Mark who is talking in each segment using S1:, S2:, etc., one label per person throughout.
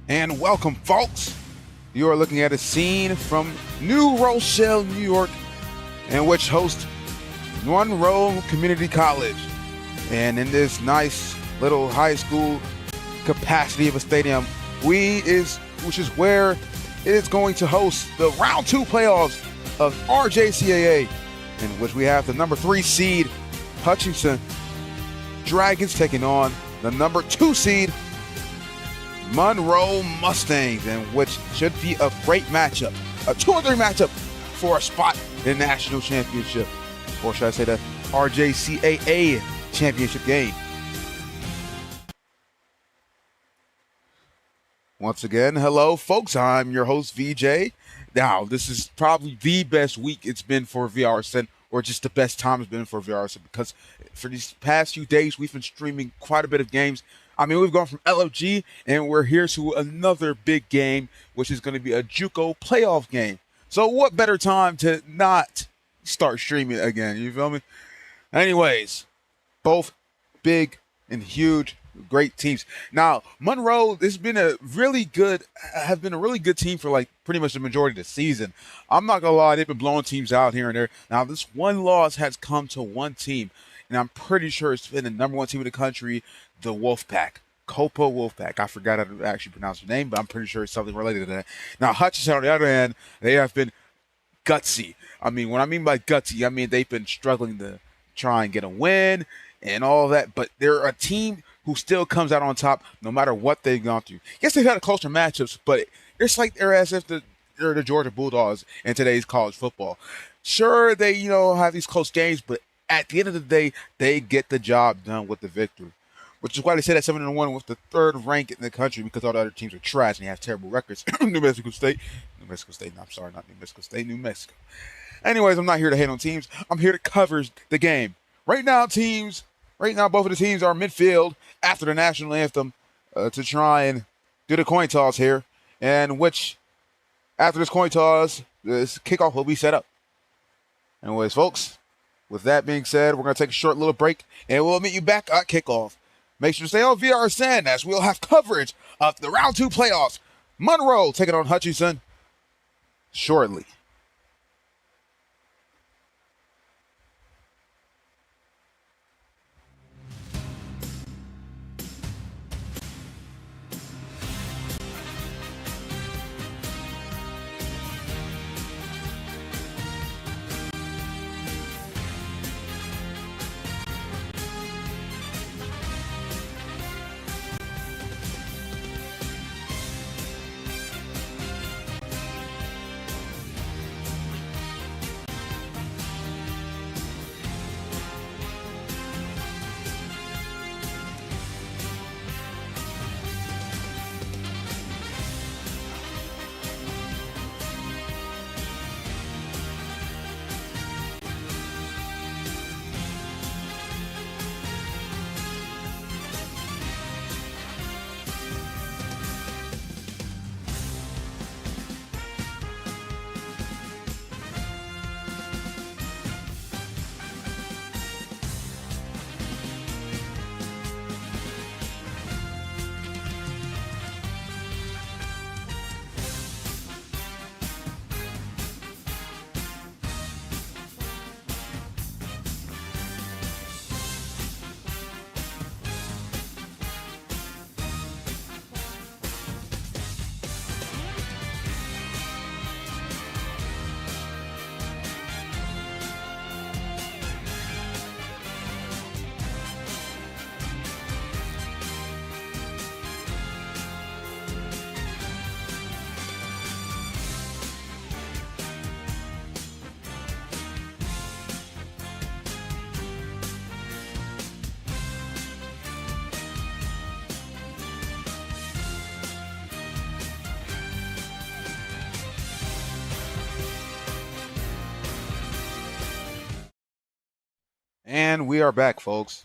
S1: And welcome, folks. You are looking at a scene from New Rochelle, New York, in which hosts Monroe Community College. And in this nice little high school capacity of a stadium, which is where it is going to host the round 2 playoffs of RJCAA, in which we have the number 3 seed Hutchinson Dragons taking on the number 2 seed Monroe Mustangs, and which should be a great matchup, a 2-3 matchup for a spot in the national championship, or should I say the RJCAA championship game. Once again, hello folks, I'm your host VJ. Now, this is probably the best week it's been for VRSN, or just the best time it's been for VRSN, because for these past few days we've been streaming quite a bit of games. I mean, we've gone from LFG, and we're here to another big game, which is going to be a JUCO playoff game. So what better time to not start streaming again, you feel me? Anyways, both big and huge, great teams. Now, Monroe have been a really good team for like pretty much the majority of the season. I'm not going to lie, they've been blowing teams out here and there. Now, this one loss has come to one team, and I'm pretty sure it's been the number 1 team in the country, the Wolfpack. Copa Wolfpack. I forgot how to actually pronounce the name, but I'm pretty sure it's something related to that. Now, Hutchinson, on the other hand, they have been gutsy. I mean, what I mean by gutsy, I mean they've been struggling to try and get a win and all that, but they're a team who still comes out on top no matter what they've gone through. Yes, they've had closer matchups, but it's like they're as if they're the Georgia Bulldogs in today's college football. Sure, they have these close games, but at the end of the day, they get the job done with the victory. Which is why they say that 7-1 with the 3rd rank in the country, because all the other teams are trash and they have terrible records. New Mexico State. No, I'm sorry, not New Mexico State, New Mexico. Anyways, I'm not here to hate on teams. I'm here to cover the game. Right now, both of the teams are midfield after the national anthem to try and do the coin toss here. And which, after this coin toss, this kickoff will be set up. Anyways, folks, with that being said, we're going to take a short little break, and we'll meet you back at kickoff. Make sure to stay on VRSN, as we'll have coverage of the round 2 playoffs. Monroe taking on Hutchinson shortly. And we are back, folks.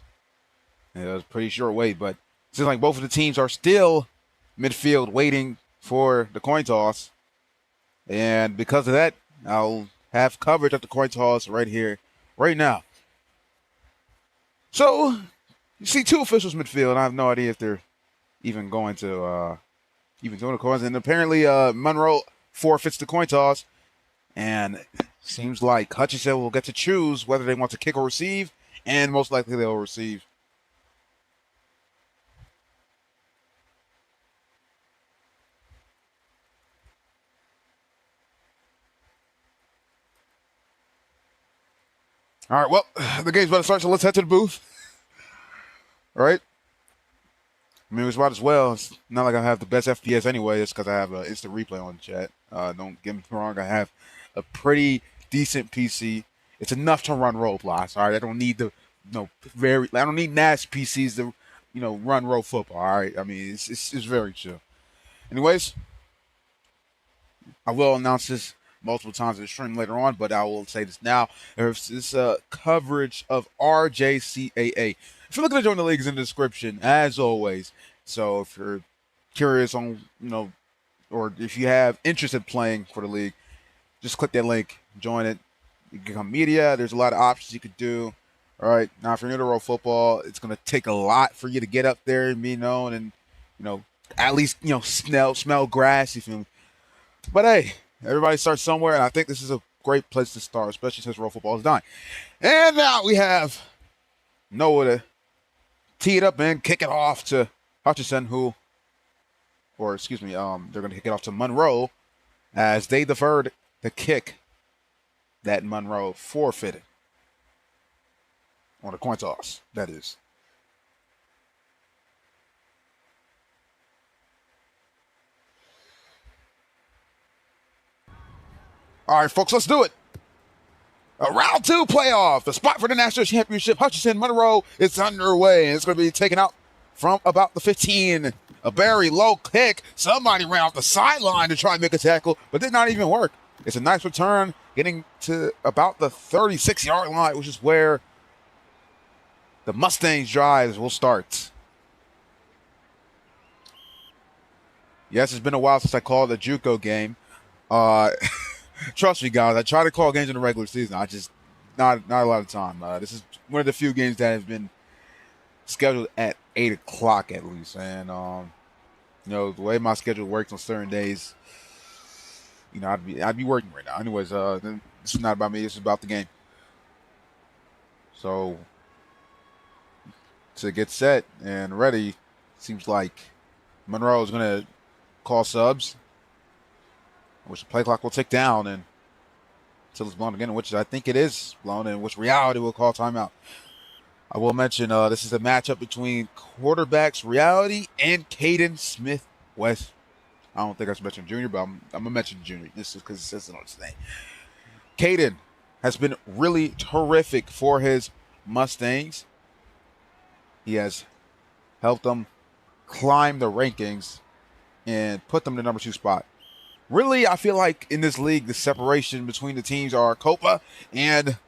S1: It was a pretty short wait, but it seems like both of the teams are still midfield waiting for the coin toss. And because of that, I'll have coverage of the coin toss right here, right now. So, you see 2 officials midfield, and I have no idea if they're even going to even doing the coins. And apparently Monroe forfeits the coin toss. And seems like Hutchinson will get to choose whether they want to kick or receive. And most likely they'll receive. All right, well, the game's about to start, so let's head to the booth. All right. I mean, it's might as well. It's not like I have the best FPS anyway. It's because I have an instant replay on the chat. Don't get me wrong. I have a pretty decent PC. It's enough to run Roblox. All right. I don't need I don't need NAS PCs to, run Road Football. All right. I mean, it's very chill. Anyways, I will announce this multiple times in the stream later on, but I will say this now. There's this coverage of RJCAA. If you're looking to join the league, it's in the description, as always. So if you're curious on, or if you have interest in playing for the league, just click that link, join it. You can become media. There's a lot of options you could do. All right. Now, if you're new to Road Football, it's going to take a lot for you to get up there and be known and, at least, smell grass, you feel me? But hey, everybody starts somewhere, and I think this is a great place to start, especially since Road Football is dying. And now we have Noah to tee it up and kick it off to Hutchinson, they're going to kick it off to Monroe as they deferred the kick that Monroe forfeited on a coin toss, that is. All right, folks, let's do it. A round 2 playoff. The spot for the national championship, Hutchinson Monroe, is underway. And it's going to be taken out from about the 15. A very low kick. Somebody ran off the sideline to try and make a tackle, but did not even work. It's a nice return, getting to about the 36-yard line, which is where the Mustangs drives will start. Yes, it's been a while since I called a JUCO game. Trust me, guys. I try to call games in the regular season. I just not a lot of time. This is one of the few games that has been scheduled at 8 o'clock at least. And the way my schedule works on certain days, I'd be working right now. Anyways, this is not about me. This is about the game. So to get set and ready, seems like Monroe is going to call subs, which the play clock will tick down and until it's blown again, which I think it is blown, in which reality will call timeout. I will mention this is a matchup between quarterbacks Reality and Caden Smith West. I don't think I should mention Junior, but I'm going to mention Junior. This is because it says it on his name. Caden has been really terrific for his Mustangs. He has helped them climb the rankings and put them in the number 2 spot. Really, I feel like in this league, the separation between the teams are Copa and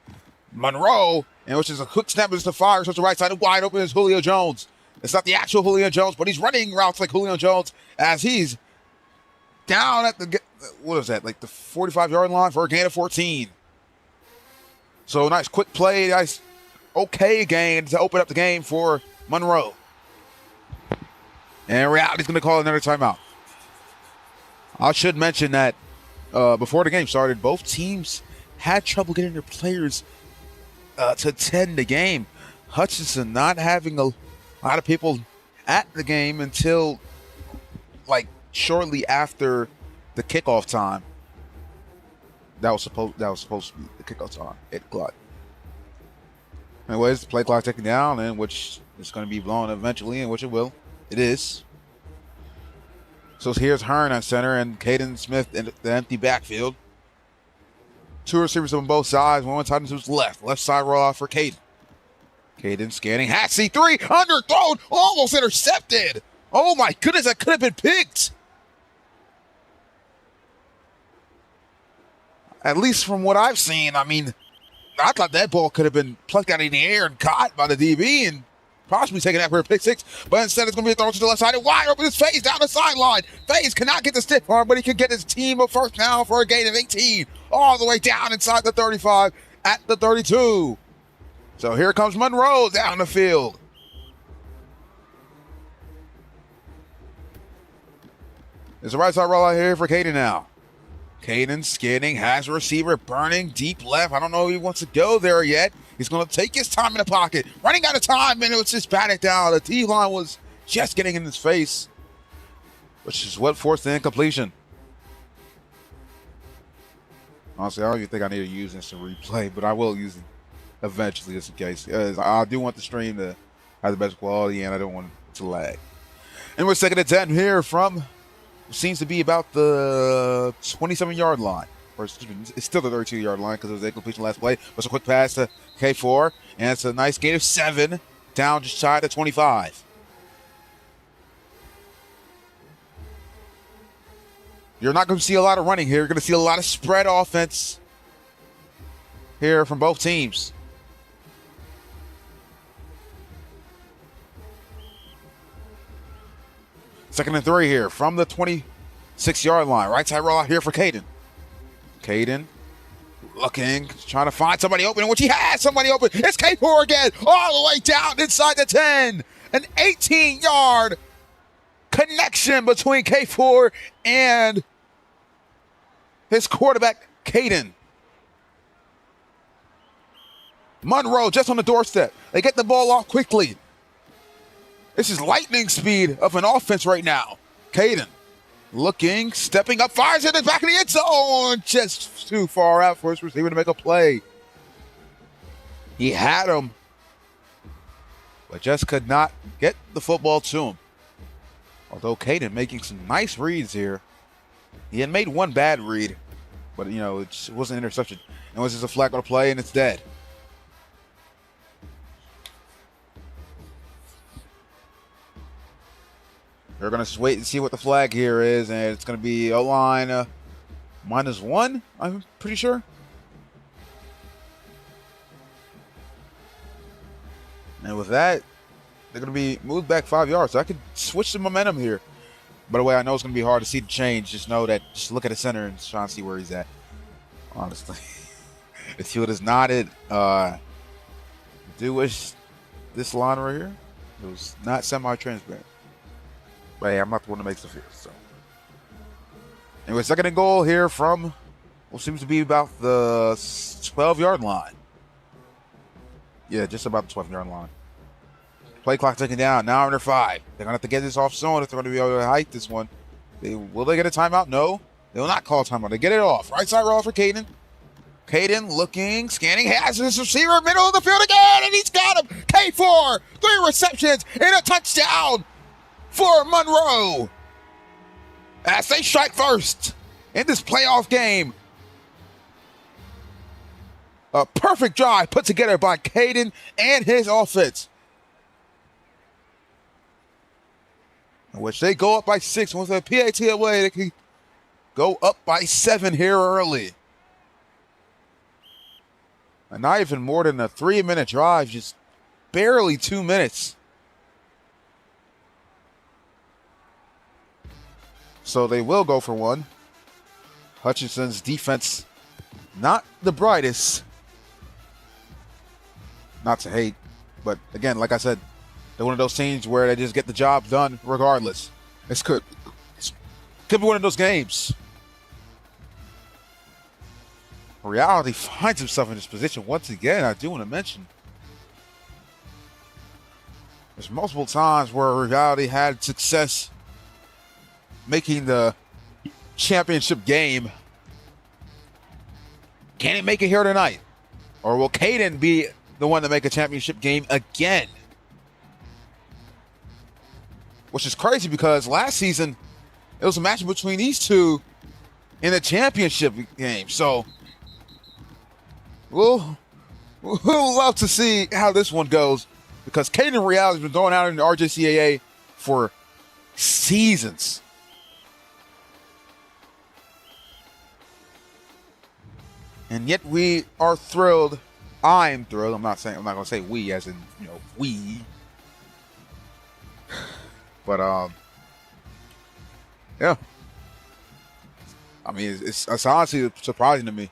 S1: Monroe, and which is a quick snap into the fire, so the right side wide open is Julio Jones. It's not the actual Julio Jones, but he's running routes like Julio Jones as he's down at the 45-yard line for a gain of 14. So nice quick play, nice okay gain to open up the game for Monroe. And Reality's going to call another timeout. I should mention that before the game started, both teams had trouble getting their players to attend the game. Hutchinson not having a lot of people at the game until shortly after the kickoff time. That was supposed to be the kickoff time, 8 o'clock. Anyways, the play clock ticking down, and which is going to be blown eventually, and which it will. It is. So here's Hearn at center and Caden Smith in the empty backfield. 2 receivers on both sides. One tight end to his left. Left side roll off for Caden. Caden scanning. Hatsy 3. Underthrown. Almost intercepted. Oh my goodness, that could have been picked. At least from what I've seen, I thought that ball could have been plucked out in the air and caught by the DB and possibly taken that for a pick 6, but instead it's going to be a throw to the left side and wide open his Faze down the sideline. Faze cannot get the stiff arm, but he can get his team a first down for a gain of 18, all the way down inside the 35 at the 32. So here comes Monroe down the field. There's a right side roll out here for Caden now. Caden scanning, has a receiver, burning deep left. I don't know if he wants to go there yet. He's going to take his time in the pocket. Running out of time, and it was just batted down. The D-line was just getting in his face, which is what forced the incompletion. Honestly, I don't even think I need to use instant replay, but I will use it eventually just in case. I do want the stream to have the best quality, and I don't want it to lag. And we're 2nd and 10 here from seems to be about the 27-yard line. Or it's still the 32-yard line because it was a completion last play. But it's a quick pass to K4, and it's a nice gain of 7, down just shy of 25. You're not going to see a lot of running here. You're going to see a lot of spread offense here from both teams. Second and 3 here from the 26-yard line. Right side roll out here for Caden. Caden looking, trying to find somebody open, which he has somebody open. It's K4 again, all the way down inside the 10. An 18-yard connection between K4 and his quarterback, Caden. Monroe just on the doorstep. They get the ball off quickly. This is lightning speed of an offense right now. Caden looking, stepping up, fires in the back of the end zone. Just too far out for his receiver to make a play. He had him, but just could not get the football to him. Although Caden making some nice reads here. He had made one bad read, but it wasn't an interception. It was just a flag on a play, and it's dead. They're going to wait and see what the flag here is, and it's going to be O-line -1, I'm pretty sure. And with that, they're going to be moved back 5 yards. So I could switch the momentum here. By the way, I know it's going to be hard to see the change. Just know that, just look at the center and try and see where he's at. Honestly. The field is knotted. I do wish this line right here, it was not semi-transparent. But hey, I'm not the one that makes the field. So, anyway, 2nd and goal here from what seems to be about the 12-yard line. Yeah, just about the 12-yard line. Play clock ticking down. Now under 5. They're going to have to get this off soon if they're going to be able to hike this one. Will they get a timeout? No. They will not call a timeout. They get it off. Right side roll for Caden. Caden looking, scanning, has his receiver, middle of the field again, and he's got him. K4, 3 receptions and a touchdown for Monroe as they strike first in this playoff game. A perfect drive put together by Caden and his offense, in which they go up by 6. With a PAT away, they can go up by 7 here early. And not even more than a 3-minute drive, just barely 2 minutes. So they will go for 1. Hutchinson's defense, not the brightest. Not to hate, but again, like I said, they're one of those teams where they just get the job done regardless. It could be one of those games. Reality finds himself in this position once again. I do want to mention there's multiple times where Reality had success making the championship game. Can he make it here tonight? Or will Caden be the one to make a championship game again? Which is crazy because last season it was a match between these two in the championship game. So we'll love to see how this one goes, because Caden Reality has been going out in the RJCAA for seasons. And yet we are thrilled. I'm thrilled. I'm not going to say we as in, we. But, yeah. I mean, it's honestly surprising to me.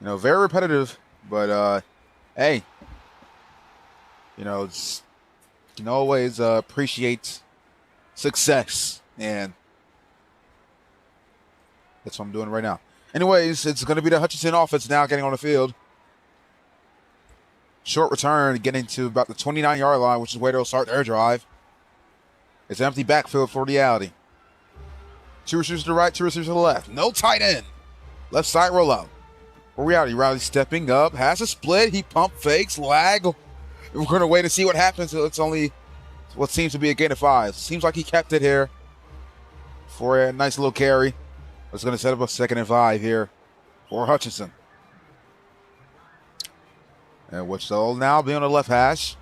S1: Very repetitive, but, hey. You can always appreciate success. And That's what I'm doing right now. Anyways, it's going to be the Hutchinson offense now getting on the field. Short return, getting to about the 29-yard line, which is where they'll start their drive. It's an empty backfield for Reality. 2 receivers to the right, 2 receivers to the left. No tight end. Left side rollout. For Reality. Reality stepping up, has a split. He pump fakes, lag. We're going to wait and see what happens. It's only what seems to be a gain of 5. Seems like he kept it here for a nice little carry. It's going to set up a 2nd and 5 here for Hutchinson. And which they'll now be on the left hash.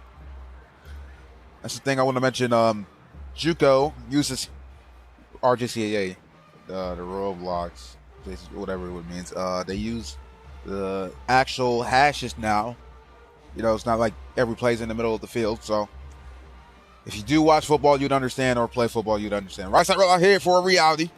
S1: That's the thing I want to mention. JUCO uses RJCAA, the row blocks, whatever it means. They use the actual hashes now. You know, it's not like every play's in the middle of the field. So if you do watch football, you'd understand, or play football, you'd understand. Right side rollout here for Reality.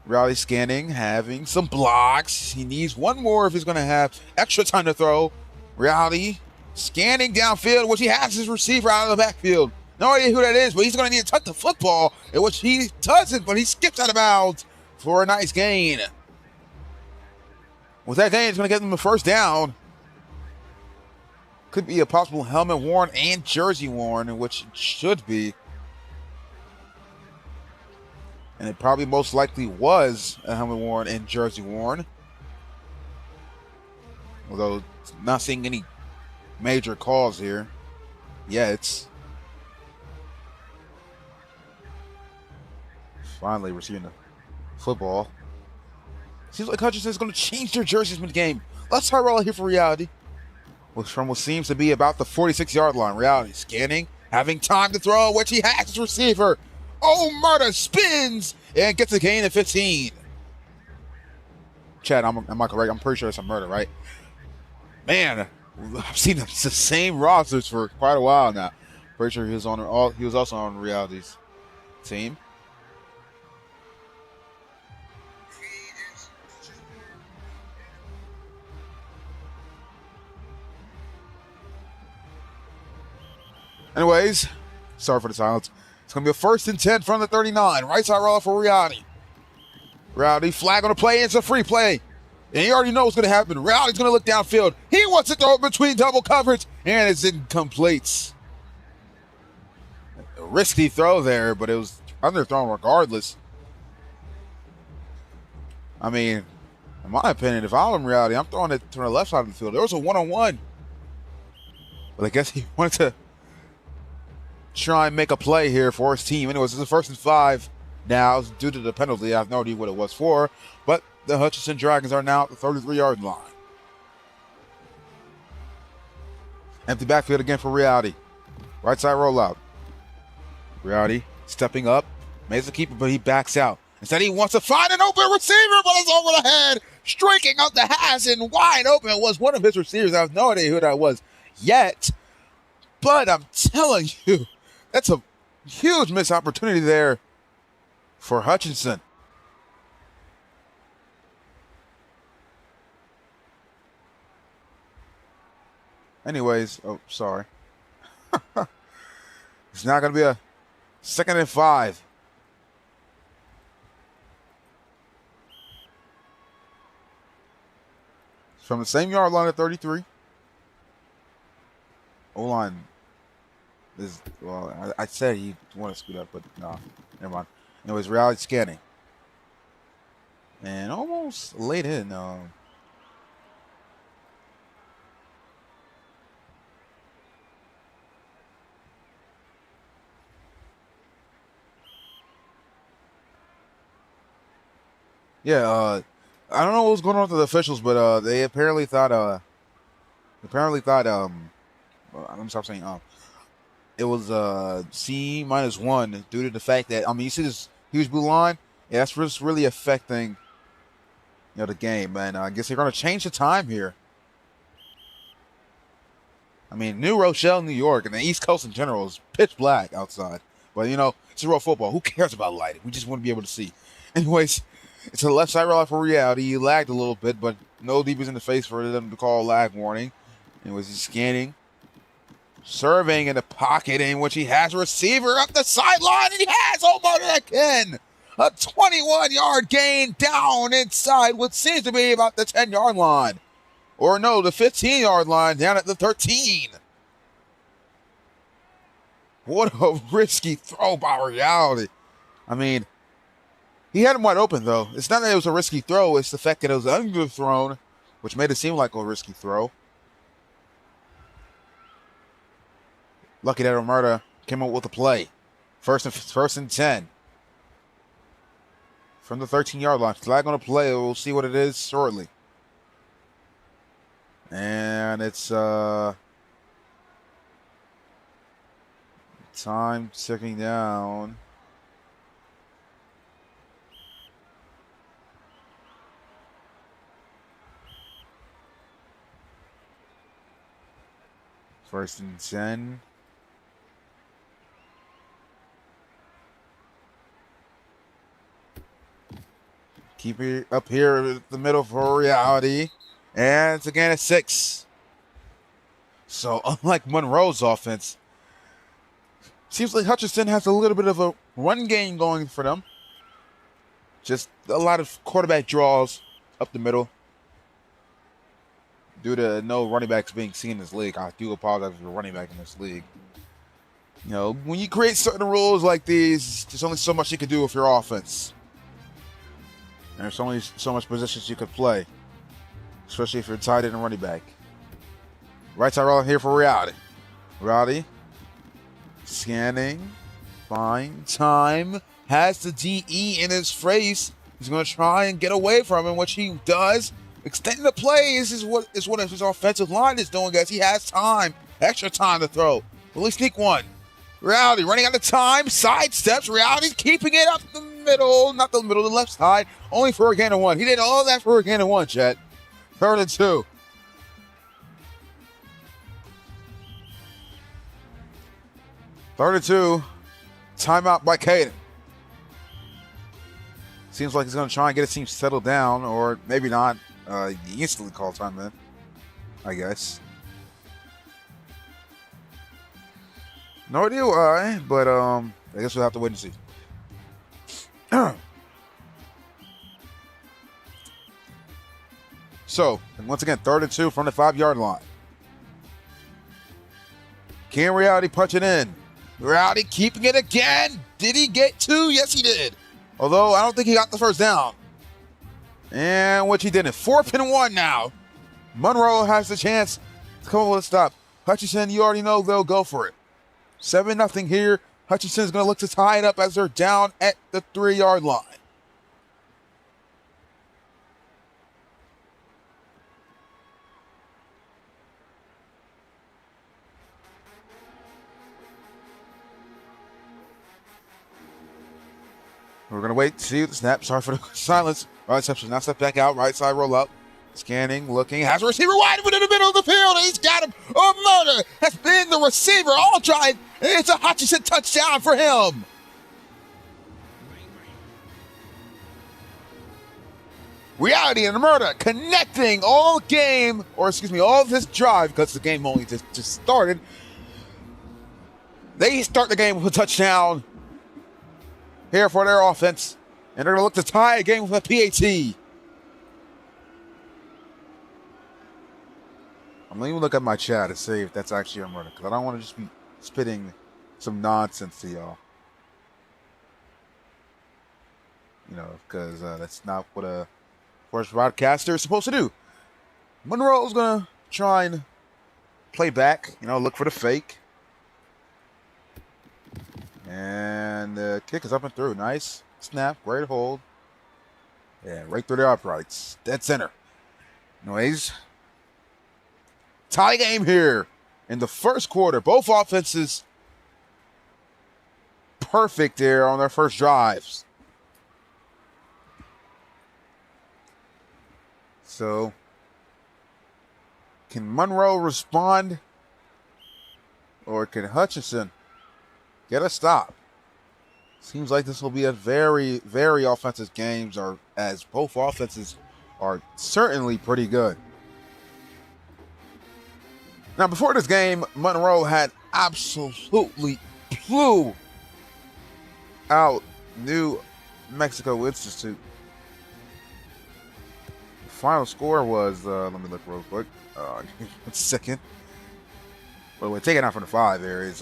S1: Reality scanning, having some blocks. He needs one more if he's going to have extra time to throw. Reality scanning downfield, which he has his receiver out of the backfield. No idea who that is, but he's going to need to touch the football, in which he doesn't, but he skips out of bounds for a nice gain. With that gain, it's going to get them the first down. Could be a possible helmet worn and jersey worn, which it should be. And it probably most likely was a helmet worn and jersey worn. Although, not seeing any major calls here. Yeah, it's finally receiving the football. Seems like Hutchinson is going to change their jerseys mid-game. Let's try roll here for Reality. From what seems to be about the 46-yard line. Reality scanning, having time to throw, which he has his receiver. Oh, Murder spins and gets a gain of 15. Chad, am I correct? I'm pretty sure it's a Murder, right? Man, I've seen the same rosters for quite a while now. Pretty sure he was also on Reality's team. Anyways, sorry for the silence. It's going to be a 1st and 10 from the 39. Right side roll for Reality. Reality flag on the play. It's a free play. And you already know what's going to happen. Reality's going to look downfield. He wants to throw it between double coverage, and it's incomplete. A risky throw there, but it was underthrown regardless. I mean, in my opinion, if I'm in Reality, I'm throwing it to the left side of the field. There was a one-on-one. But I guess he wanted to try and make a play here for his team. Anyways, it's a 1st and 5 now due to the penalty. I have no idea what it was for, but the Hutchinson Dragons are now at the 33-yard line. Empty backfield again for Reality. Right side rollout. Reality stepping up, makes the keeper, but he backs out. Instead, he wants to find an open receiver, but it's over the head, striking out the hash and wide open. It was one of his receivers. I have no idea who that was yet, but I'm telling you, that's a huge missed opportunity there for Hutchinson. Anyways, oh, sorry. It's not going to be a 2nd and 5. It's from the same yard line at 33. O-line is, well, I said he wanted to scoot up, but no, never mind. Anyways, Reality scanning. And almost laid in. Yeah, I don't know what was going on with the officials, but they apparently thought well, let me stop saying it was C-1 due to the fact that, I mean, you see this huge blue line? Yeah, that's just really affecting, you know, the game, and I guess they're going to change the time here. I mean, New Rochelle, New York, and the East Coast in general is pitch black outside. But, you know, it's real football. Who cares about lighting? We just want to be able to see. Anyways, it's a left side roll for Reality. He lagged a little bit, but no DBs in the face for them to call a lag warning. Anyways, he's scanning. Serving in the pocket in which he has a receiver up the sideline, and he has Omar again. A 21-yard gain down inside what seems to be about the 10-yard line. Or no, the 15-yard line down at the 13. What a risky throw by Reality. I mean, he had him wide open, though. It's not that it was a risky throw. It's the fact that it was underthrown, which made it seem like a risky throw. Lucky that Omerta came up with a play. First and 10. From the 13-yard line. Flag on the play. We'll see what it is shortly. And it's time ticking down. First and 10. Keep it up here in the middle for Reality. And it's again at 6. So unlike Monroe's offense, seems like Hutchinson has a little bit of a run game going for them. Just a lot of quarterback draws up the middle. Due to no running backs being seen in this league. I do apologize for the running back in this league. You know, when you create certain rules like these, there's only so much you can do with your offense. And there's only so much positions you could play. Especially if you're tight end and running back. Right side roll here for Reality. Reality. Scanning. Fine. Time. Has the DE in his face. He's going to try and get away from him, which he does. Extending the plays is what his offensive line is doing, guys. He has time. Extra time to throw. Will he sneak one? Reality running out of time. Sidesteps. Reality's keeping it up the middle. Not the middle, the left side. Only for a gain of 1. He did all that for a gain of 1, Chet. 3rd and 2. Third and 2. Timeout by Caden. Seems like he's going to try and get his team settled down, or maybe not. He instantly called time then, I guess. No idea why, but I guess we'll have to wait and see. So, once again, 3rd and 2 from the 5-yard line. Can Reality punch it in? Reality keeping it again. Did he get 2? Yes, he did. Although, I don't think he got the first down. And which he didn't. 4th and 1 now. Monroe has the chance to come up with a stop. Hutchinson, you already know they'll go for it. 7-0 here. Hutchinson's going to look to tie it up as they're down at the 3-yard line. We're going to wait to see the snap. Sorry for the silence. Right side, now step back out. Right side roll up. Scanning, looking. Has a receiver wide open in the middle of the field. And he's got him. Omerta has been the receiver all drive. And it's a Hutchinson touchdown for him. Reality and Omerta connecting all game, or excuse me, all this drive, because the game only just started. They start the game with a touchdown here for their offense. And they're going to look to tie a game with a PAT. I'm going to even look at my chat to see if that's actually Omerta, because I don't want to just be spitting some nonsense to y'all. You know, because that's not what a sports broadcaster is supposed to do. Monroe's going to try and play back, you know, look for the fake. And the kick is up and through. Nice snap, great hold. Yeah, right through the uprights. Dead center. Anyways, tie game here in the first quarter. Both offenses perfect there on their first drives. So, can Monroe respond? Or can Hutchinson get a stop? Seems like this will be a very, very offensive game, as both offenses are certainly pretty good. Now, before this game, Monroe had absolutely blew out New Mexico Institute. The final score was, let me look real quick. 1 second. By the way, taking out from the 5 there is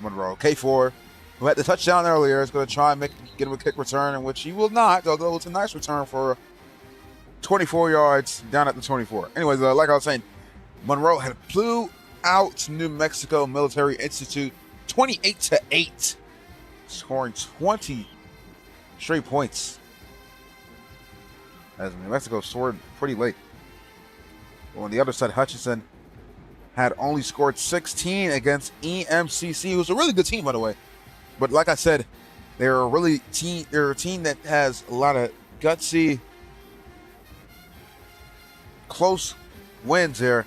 S1: Monroe. K4, who had the touchdown earlier, is going to try and get him a kick return, in which he will not, although it's a nice return for 24 yards down at the 24. Anyways, like I was saying, Monroe had blew out New Mexico Military Institute 28-8, scoring 20 straight points, as New Mexico scored pretty late. Well, on the other side, Hutchinson had only scored 16 against EMCC, who's a really good team, by the way. But like I said, they're a team that has a lot of gutsy, close wins here.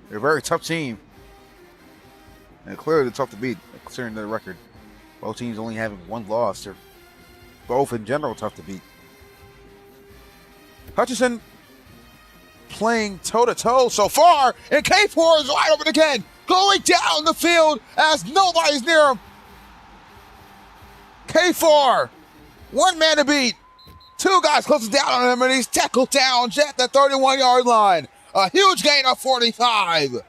S1: They're a very tough team, and clearly they're tough to beat, considering their record. Both teams only having one loss. They're both in general tough to beat. Hutchinson playing toe-to-toe so far, and K4 is wide open again, going down the field as nobody's near him. K4, one man to beat. Two guys closing down on him, and he's tackled down at the 31-yard line. A huge gain of 45.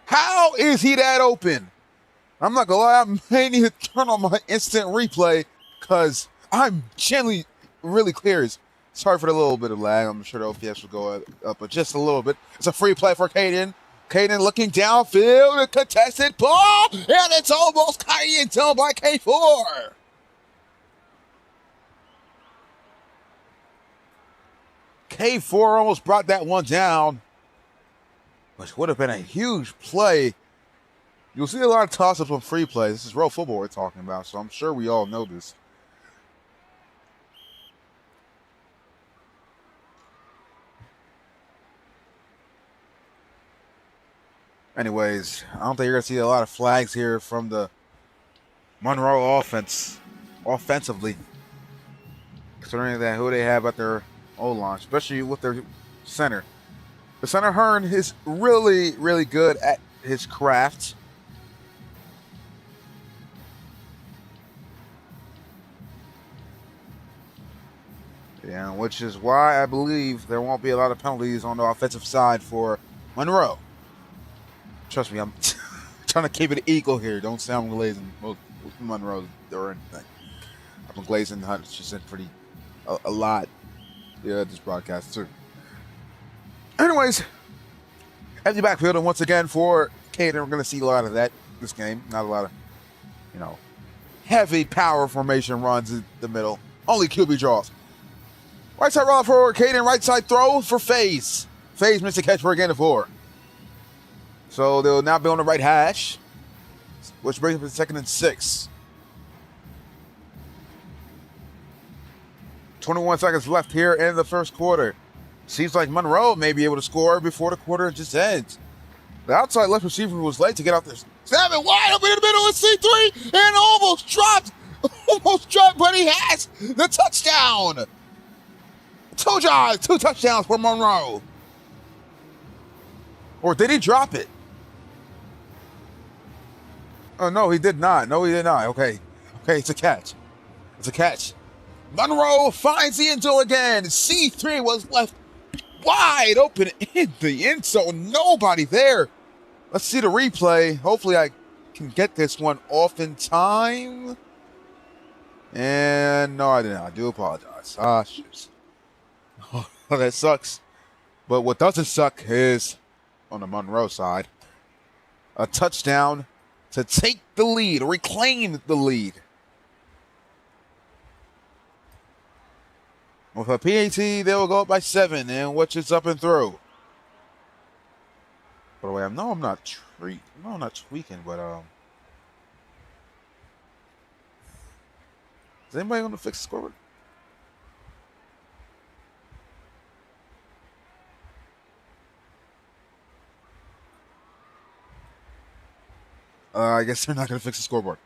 S1: How is he that open? I'm not going to lie, I may need to turn on my instant replay because I'm generally really clear. Sorry for the little bit of lag. I'm sure the OPS will go up, but just a little bit. It's a free play for Caden. Caden looking downfield, a contested ball, and it's almost kited until by K4. K4 almost brought that one down, which would have been a huge play. You'll see a lot of toss-ups on free plays. This is real football we're talking about, so I'm sure we all know this. Anyways, I don't think you're going to see a lot of flags here from the Monroe offense, offensively, considering that who they have at their O-line, especially with their center. The center, Hearn, is really, really good at his craft. Yeah, which is why I believe there won't be a lot of penalties on the offensive side for Monroe. Trust me, I'm trying to keep it equal here. Don't say I'm glazing Monroe or anything. I've been glazing Hutchinson a lot. Yeah, this broadcast too. Anyways, empty backfield, and once again for Caden, we're going to see a lot of that this game. Not a lot of, heavy power formation runs in the middle. Only QB draws. Right side run for Caden, right side throw for FaZe. FaZe missed a catch for a gain of 4. So they'll now be on the right hash, which brings up to 2nd and 6. 21 seconds left here in the first quarter. Seems like Monroe may be able to score before the quarter just ends. The outside left receiver was late to get out there. Snap it wide open in the middle of C3 and almost dropped. But he has the touchdown. 2 touchdowns for Monroe. Or did he drop it? Oh, no, he did not. No, he did not. Okay, it's a catch. It's a catch. Monroe finds the end zone again. C3 was left wide open in the end zone. Nobody there. Let's see the replay. Hopefully I can get this one off in time. And no, I did not. I do apologize. Shoot. Oh, that sucks. But what doesn't suck is, on the Monroe side, a touchdown to take the lead, reclaim the lead. With a PAT, they will go up by 7, and which is up and through. By the way, I'm not tweaking, but is anybody going to fix the scoreboard? I guess they're not going to fix the scoreboard.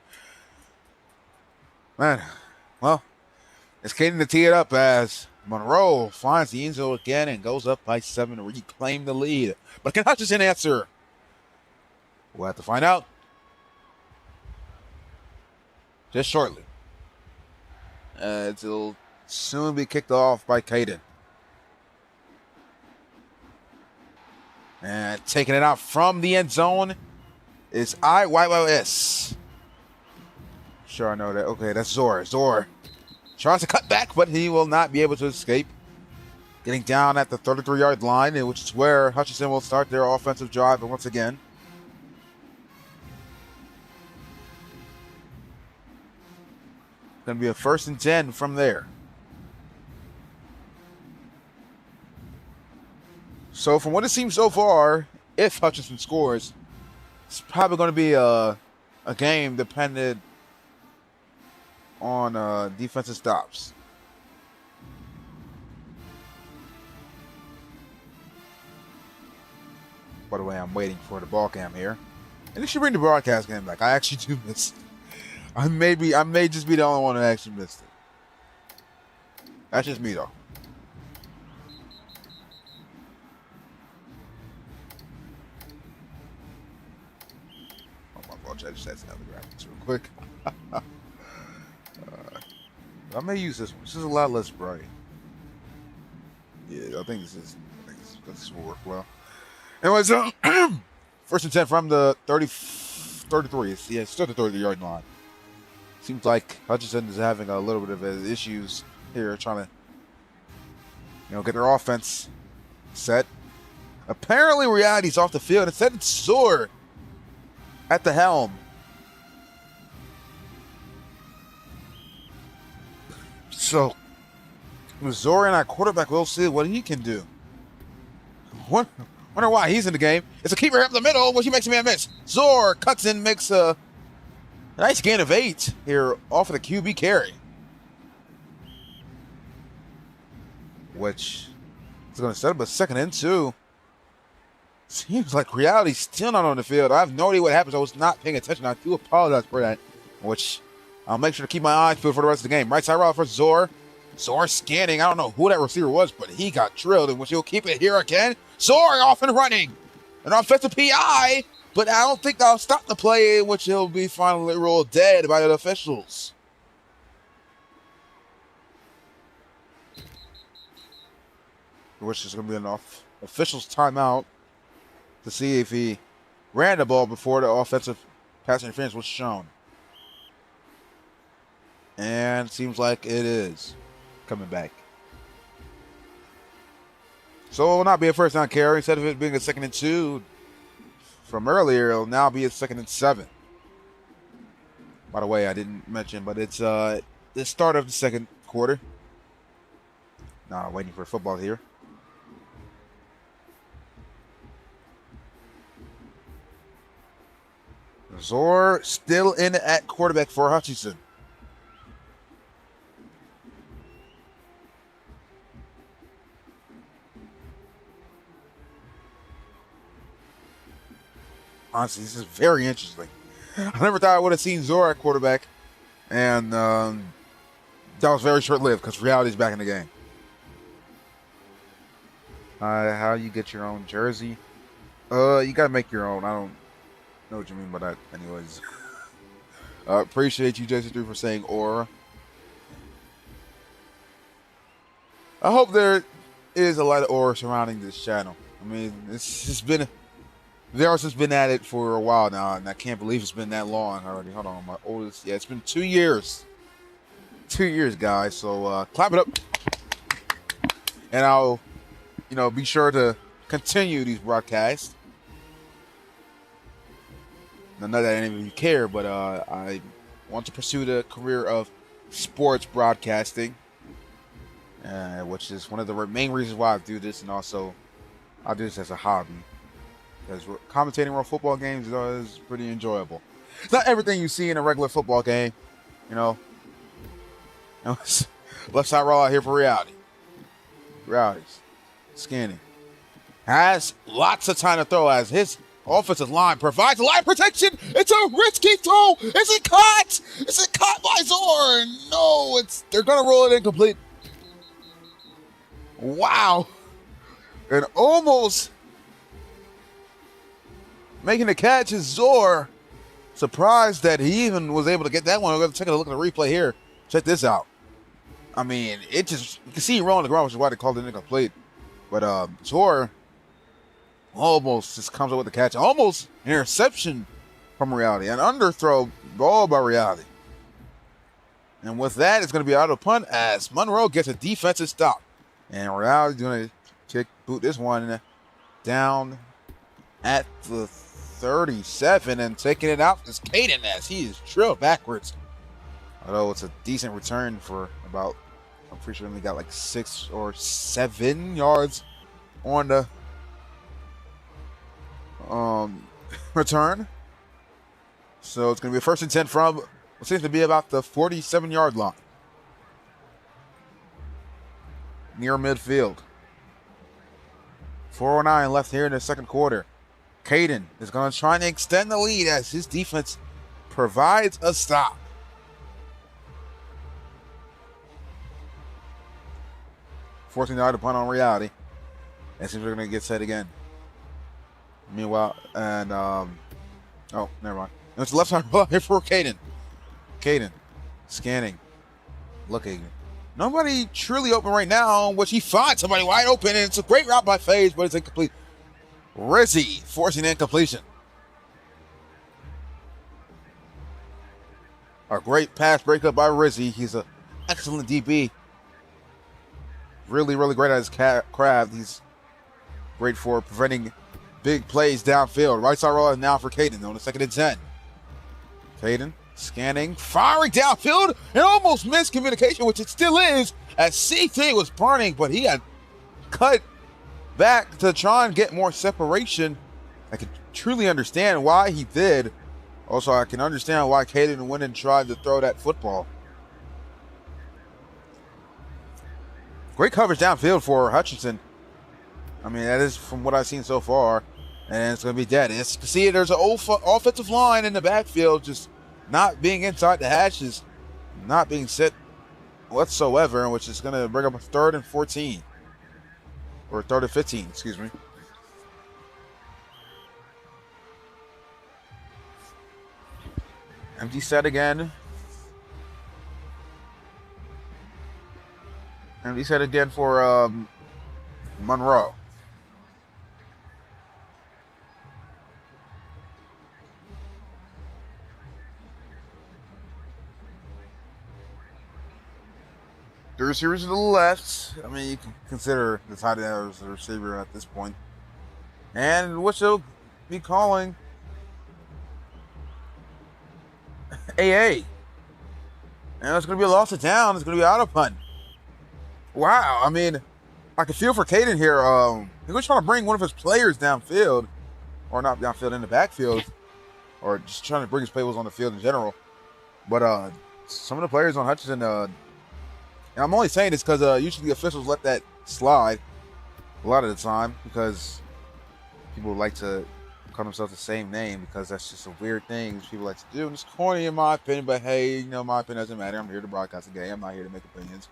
S1: Man, well, it's Caden to tee it up as Monroe finds the end zone again and goes up by 7 to reclaim the lead. But can Hutchinson answer? We'll have to find out. just shortly. It'll soon be kicked off by Caden. And taking it out from the end zone is IYYS. Sure, I know that. Okay, that's Zor. Zor tries to cut back, but he will not be able to escape. Getting down at the 33-yard line, which is where Hutchinson will start their offensive drive once again. Going to be a 1st and 10 from there. So from what it seems so far, if Hutchinson scores, it's probably going to be a game dependent on defensive stops. By the way, I'm waiting for the ball cam here. And it should bring the broadcast game back. I actually do miss it. I may just be the only one that actually missed it. That's just me, though. Oh my God, I just had to have the graphics real quick. I may use this one. This is a lot less bright. Yeah, I think this will work well. Anyways, 1st and 10 from the 33. Yeah, it's still the 30-yard line. Seems like Hutchinson is having a little bit of issues here, trying to, get their offense set. Apparently, Reality's off the field. Instead, it's Zor at the helm. So, with Zor and our quarterback, we'll see what he can do. Wonder why he's in the game. It's a keeper up the middle, which he makes a man miss. Zor cuts in, makes a nice gain of 8 here off of the QB carry. Which is going to set up a 2nd and 2. Seems like Reality's still not on the field. I have no idea what happens. I was not paying attention. I do apologize for that. Which I'll make sure to keep my eyes peeled for the rest of the game. Right side route for Zor. Zor scanning. I don't know who that receiver was, but he got drilled, in which he'll keep it here again. Zor off and running. An offensive PI, but I don't think they'll stop the play, in which he'll be finally ruled dead by the officials. Which is going to be an official's timeout to see if he ran the ball before the offensive pass interference was shown. And it seems like it is coming back. So it will not be a 1st down carry. Instead of it being a 2nd and 2 from earlier, it'll now be a 2nd and 7. By the way, I didn't mention, but it's the start of the 2nd quarter. Now waiting for football here. Zor still in at quarterback for Hutchinson. Honestly, this is very interesting. I never thought I would have seen Zor at quarterback. And that was very short-lived because Reality's back in the game. How you get your own jersey? You got to make your own. I don't know what you mean by that. Anyways. Appreciate you, Jason3, for saying aura. I hope there is a lot of aura surrounding this channel. I mean, it's just been... VRSN's been at it for a while now, and I can't believe it's been that long already. Hold on, my oldest. Yeah, it's been 2 years. 2 years, guys. So clap it up. And I'll, be sure to continue these broadcasts. Not that any of you care, but I want to pursue the career of sports broadcasting, which is one of the main reasons why I do this, and also I do this as a hobby. Because commentating on football games is pretty enjoyable. It's not everything you see in a regular football game, Left side roll out here for Reality. Reality's scanning. Has lots of time to throw as his offensive line provides line protection. It's a risky throw. Is it caught? Is it caught by Zor? No, they're going to roll it incomplete. Wow. And almost making the catch is Zor. Surprised that he even was able to get that one. We're going to take a look at the replay here. Check this out. I mean, it just, you can see him rolling on the ground, which is why they called it incomplete. But Tor almost just comes up with the catch. Almost an interception from Reality. An underthrow ball by Reality. And with that, it's going to be out of punt as Monroe gets a defensive stop. And Reality's going to boot this one down at the 37, and taking it out is Caden as he is drilled backwards. Although it's a decent return for about, I'm pretty sure he got like 6 or 7 yards on the return. So it's going to be a 1st and 10 from what seems to be about the 47-yard line. Near midfield. 4:09 left here in the second quarter. Caden is going to try and extend the lead as his defense provides a stop. Forcing the punt on Reality. And seems we're going to get set again. Meanwhile, and oh, never mind. It's the left side here for Caden. Caden scanning, looking. Nobody truly open right now, which he finds somebody wide open, and it's a great route by FaZe, but it's incomplete. Rizzy forcing the incompletion. A great pass breakup by Rizzy. He's an excellent DB. Really, really great at his craft. He's great for preventing big plays downfield. Right side roll now for Caden on the 2nd and 10. Caden scanning, firing downfield, and almost missed communication, which it still is, as CT was burning, but he had cut back to try and get more separation. I can truly understand why he did. Also, I can understand why Caden went and tried to throw that football. Great coverage downfield for Hutchinson. I mean, that is from what I've seen so far. And it's going to be dead. As you can see, there's an offensive line in the backfield just not being inside the hashes, not being set whatsoever, which is going to bring up a 3rd and 14. Or 3rd and 15, excuse me. Empty set again. Empty set again for Monroe. The receivers to the left. I mean, you can consider the tight end as a receiver at this point. And what they'll be calling AA. And it's going to be a loss of down. It's going to be out of punt. Wow. I mean, I can feel for Caden here. He was trying to bring one of his players downfield. Or not downfield, in the backfield. Or just trying to bring his players on the field in general. But some of the players on Hutchinson, and I'm only saying this because usually the officials let that slide a lot of the time because people like to call themselves the same name because that's just a weird thing people like to do. And it's corny in my opinion, but hey, you know, my opinion doesn't matter. I'm here to broadcast the game. I'm not here to make opinions.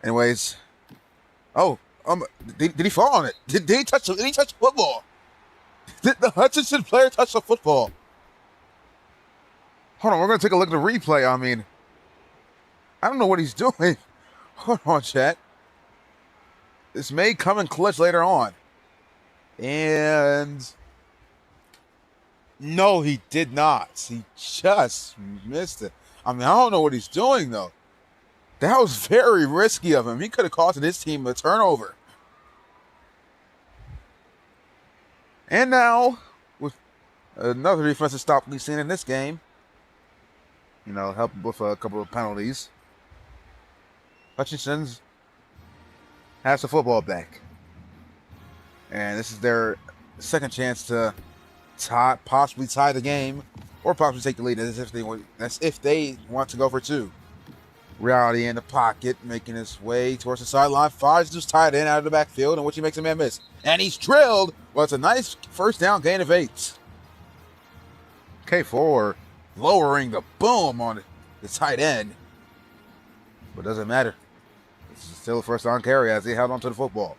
S1: Anyways, did he fall on it? Did he touch the football? Did the Hutchinson player touch the football? Hold on, we're going to take a look at the replay. I mean, I don't know what he's doing. Hold on, chat. This may come in clutch later on. And no, he did not. He just missed it. I mean, I don't know what he's doing, though. That was very risky of him. He could have caused his team a turnover. And now, with another defensive stop we've seen in this game, you know, help with a couple of penalties, Hutchinson's has the football back. And this is their second chance to possibly tie the game or possibly take the lead. That's if they want to go for 2. Reality in the pocket, making his way towards the sideline. Fires just tied in out of the backfield, in which he makes a man miss. And he's drilled. Well, it's a nice first down gain of 8. K4 lowering the boom on the tight end. But it doesn't matter. This is still a first down carry as he held onto the football.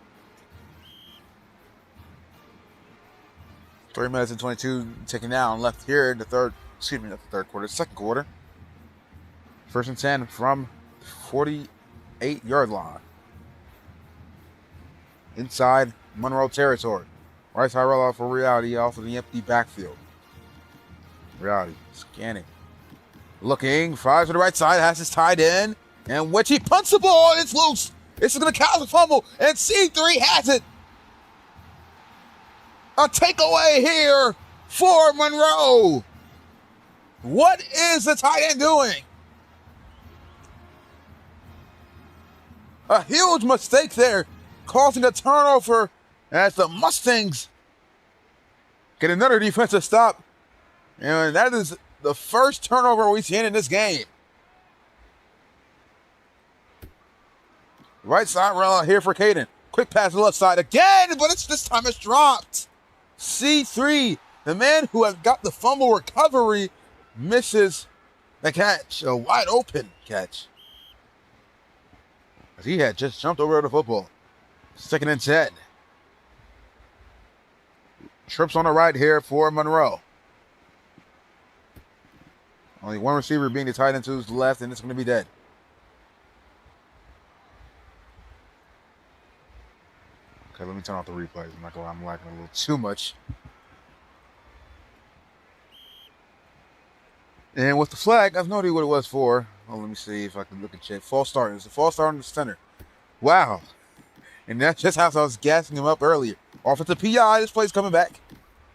S1: 3 minutes and 22 ticking down left here in the third quarter, second quarter. 1st and 10 from 48-yard line. Inside Monroe territory. Right side roll out for Reality off of the empty backfield. Reality scanning. Looking, fires to the right side, has his tight end, and which he punts the ball, and it's loose. This is going to cause a fumble, and C3 has it. A takeaway here for Monroe. What is the tight end doing? A huge mistake there, causing a turnover as the Mustangs get another defensive stop. And that is the first turnover we've seen in this game. Right side run out here for Caden. Quick pass to the left side again, but this time it's dropped. C3, the man who has got the fumble recovery, misses the catch. A wide open catch. As he had just jumped over the football. 2nd and 10. Trips on the right here for Monroe. Only one receiver being the tight end to his left, and it's going to be dead. Okay, let me turn off the replays. I'm lacking a little too much. And with the flag, I have no idea what it was for. Oh, let me see if I can look and check. False start. It's a false start in the center. Wow. And that's just how I was gassing him up earlier. Offensive PI, this play's coming back.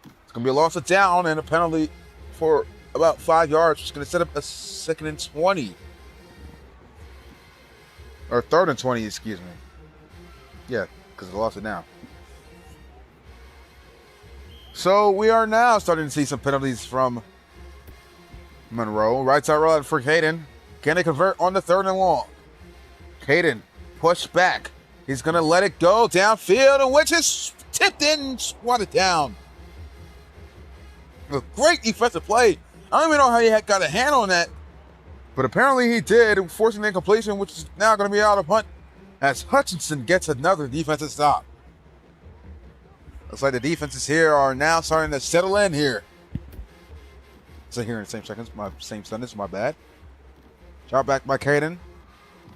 S1: It's going to be a loss of down and a penalty for about 5 yards. It's going to set up a 2nd and 20. Or 3rd and 20, excuse me. Yeah, because they lost it now. So we are now starting to see some penalties from Monroe. Right side roll out for Caden. Can they convert on the 3rd and long? Caden pushed back. He's going to let it go downfield, and which is tipped in, swatted down. A great defensive play. I don't even know how he got a hand on that, but apparently he did, forcing the incompletion, which is now going to be out of punt as Hutchinson gets another defensive stop. Looks like the defenses here are now starting to settle in here. So here in the same sentence, my bad. Drop back by Caden,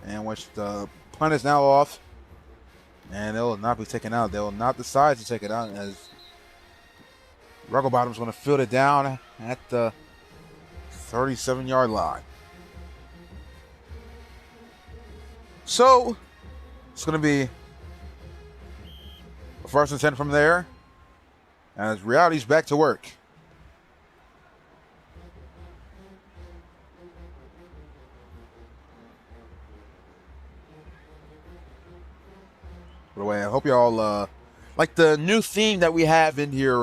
S1: and which the punt is now off, and it will not be taken out. They will not decide to take it out as Rugglebottom's going to field it down at the 37-yard line. So it's going to be a 1st and 10 from there, as Reality's back to work. By the way, I hope y'all like the new theme that we have in here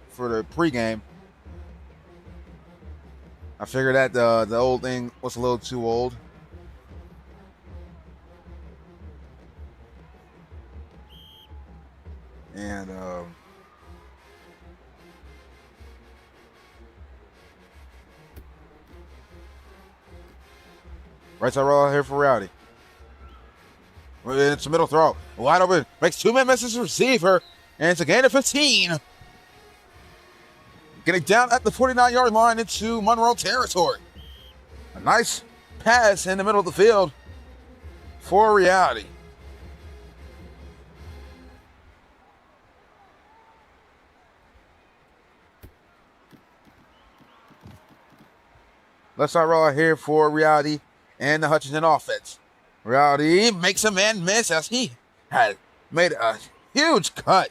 S1: for the pregame. I figured that the old thing was a little too old. And right side roll out here for Rowdy. It's a middle throw. Wide open. Makes 2-man misses the receiver. And it's a gain of 15. Getting down at the 49-yard line into Monroe territory. A nice pass in the middle of the field for Reality. Left side roll out here for Reality and the Hutchinson offense. Reality makes a man miss as he had made a huge cut.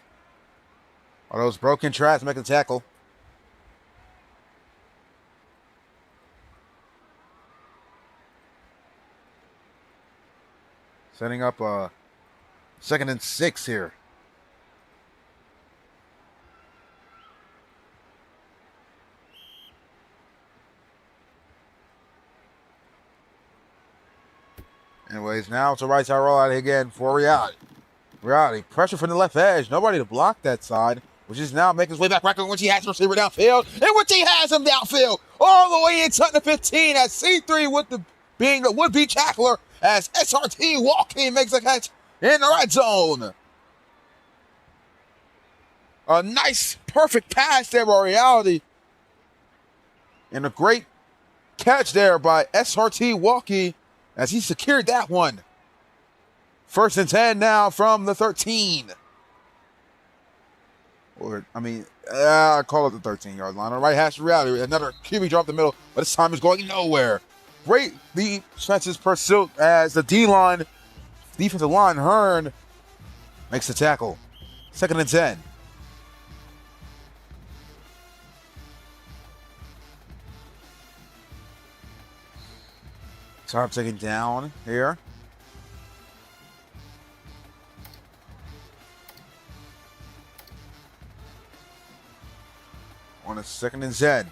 S1: All those broken tries make a tackle. Setting up a 2nd and 6 here. Anyways, now it's a right side roll out again for Reality. Reality, pressure from the left edge. Nobody to block that side, which is now making his way back right when he has the receiver downfield. And which he has him downfield all the way inside the 15 as C3 with being the would-be tackler as SRT walking makes a catch in the red zone. A nice, perfect pass there by Reality. And a great catch there by SRT Walkie as he secured that one. 1st and 10 now from the 13. I call it the 13-yard line. On the right hash Reality. Another QB drop the middle, but this time is going nowhere. Great defensive pursuit as the defensive line, Hearn, makes the tackle. 2nd and 10. Time taken down here. On a 2nd and 10.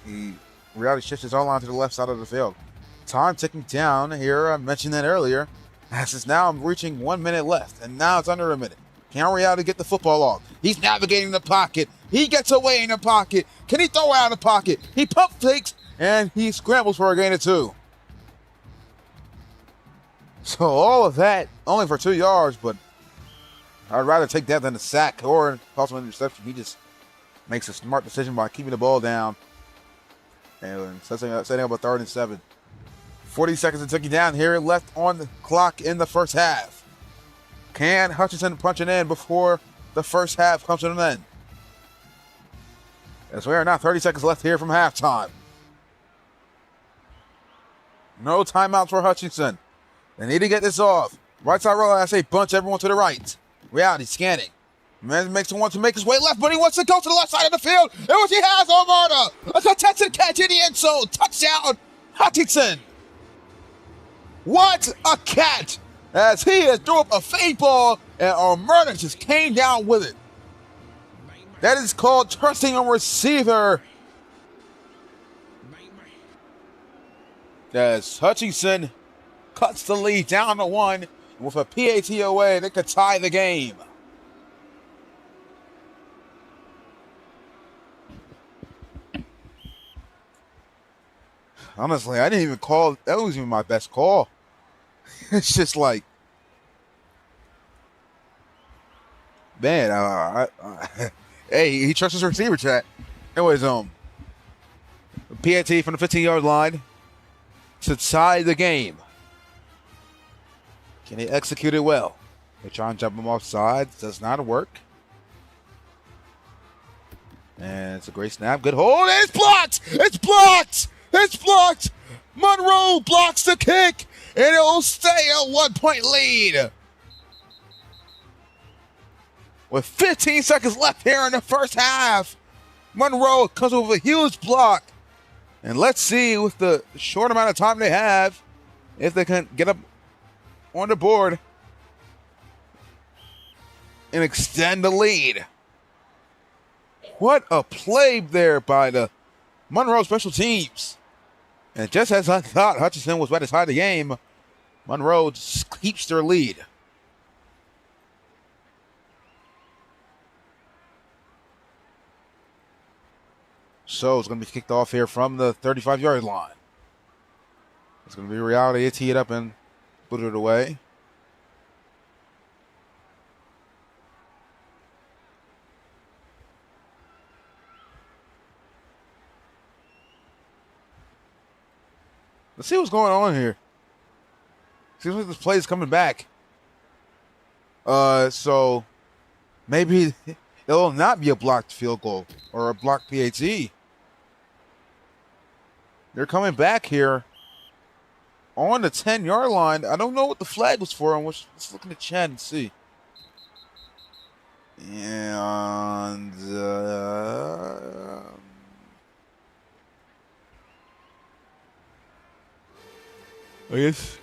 S1: He Reality shifts his O-line to the left side of the field. Time ticking down here. I mentioned that earlier. As it's now reaching 1 minute left, and now it's under a minute. Can Reality get the football off? He's navigating the pocket. He gets away in the pocket. Can he throw out of the pocket? He pump fakes, and he scrambles for a gain of 2. So all of that only for 2 yards, but I'd rather take that than a sack or possible interception. He just makes a smart decision by keeping the ball down and setting up a 3rd and 7. 40 seconds to take you down here left on the clock in the first half. Can Hutchinson punch it in before the first half comes to an end? As we are now 30 seconds left here from halftime. No timeouts for Hutchinson. They need to get this off. Right side roll, I say bunch everyone to the right. Reality scanning. Man makes him want to make his way left, but he wants to go to the left side of the field. And what he has, Omerta. A contested catch in the end zone. Touchdown, Hutchinson. What a catch! As he has threw up a fade ball, and Omerta just came down with it. That is called trusting a receiver. As Hutchinson cuts the lead down to 1. With a PAT away, they could tie the game. Honestly, I didn't even call. That wasn't even my best call. It's just like, man, hey, he trusts his receiver, chat. Anyways, PAT from the 15-yard line to tie the game. Can he execute it well? They try and jump him off sides. Does not work. And it's a great snap. Good hold. And it's blocked! It's blocked! It's blocked! Monroe blocks the kick, and it will stay a 1-point lead. With 15 seconds left here in the first half, Monroe comes with a huge block. And let's see, with the short amount of time they have, if they can get up on the board and extend the lead. What a play there by the Monroe special teams. And just as I thought Hutchinson was about to tie the game, Monroe just keeps their lead. So it's going to be kicked off here from the 35-yard line. It's going to be Reality. They tee it up and put it away. Let's see what's going on here. Seems like this play is coming back. So maybe it'll not be a blocked field goal or a blocked PAT. They're coming back here on the 10-yard line. I don't know what the flag was for. Let's look in the chat and see. And I guess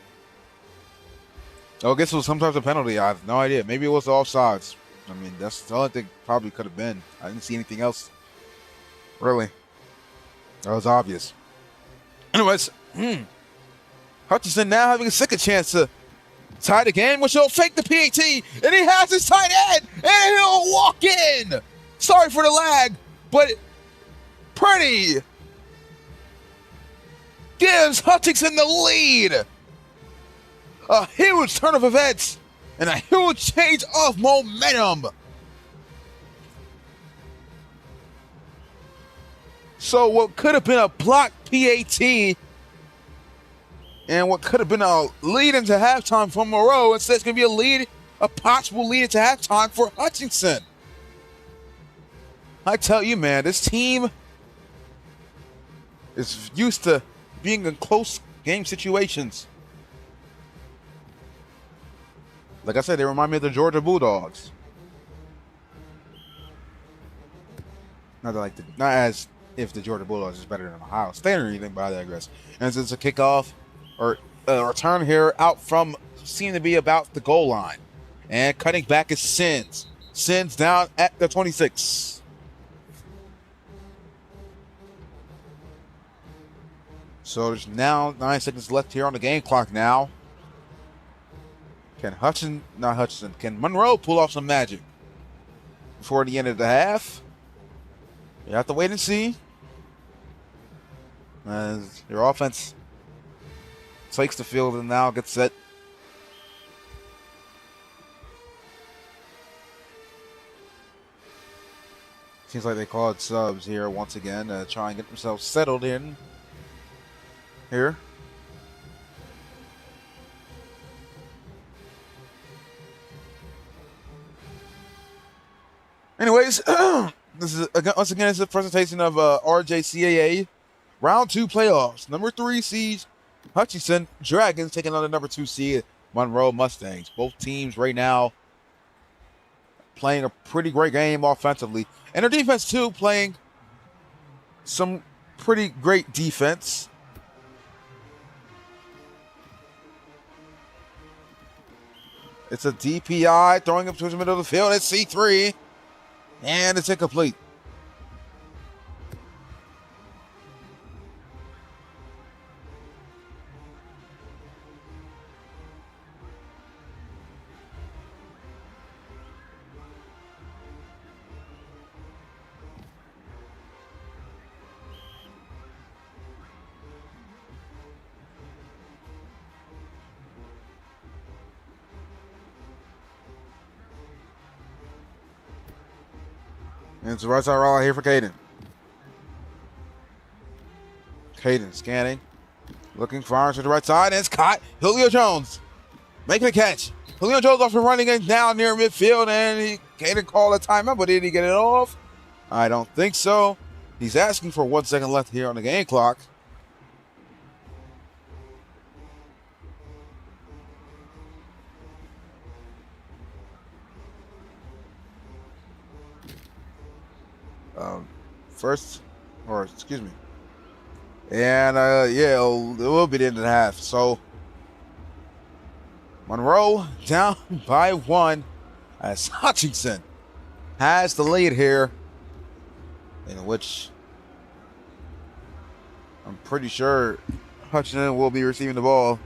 S1: it was some type of penalty. I have no idea. Maybe it was the offsides. I mean, that's the only thing probably could have been. I didn't see anything else. Really. That was obvious. Anyways, Hutchinson now having a second chance to tie the game, which he'll fake the PAT, and he has his tight end, and he'll walk in. Sorry for the lag, but Pretty gives Hutchinson the lead. A huge turn of events And a huge change of momentum. So what could have been a block PAT and what could have been a lead into halftime for Monroe, instead it's going to be a possible lead into halftime for Hutchinson. I tell you, man, this team is used to being in close game situations. Like I said, they remind me of the Georgia Bulldogs. Not as if the Georgia Bulldogs is better than Ohio State or anything, but I digress. And it's a kickoff or a return here out from seem to be about the goal line. And cutting back is Sins. Sins down at the 26. So there's now 9 seconds left here on the game clock now. Can Monroe pull off some magic before the end of the half? You have to wait and see. As your offense takes the field and now gets set. Seems like they called subs here once again to try and get themselves settled in here. Anyways, this is once again it's a presentation of RJCAA round 2 playoffs. Number 3 seeds Hutchinson Dragons taking on the number 2 seed Monroe Mustangs. Both teams right now playing a pretty great game offensively, and their defense too playing some pretty great defense. It's a DPI throwing up towards the middle of the field. It's C3. And it's incomplete. And it's the right side roll here for Caden. Caden scanning. Looking, fires to the right side, and it's caught. Julio Jones making a catch. Julio Jones off the running and down near midfield, and Caden called a timeout, but did he get it off? I don't think so. He's asking for 1 second left here on the game clock. And yeah, it will be the end of the half. So Monroe down by 1 as Hutchinson has the lead here, in which I'm pretty sure Hutchinson will be receiving the ball.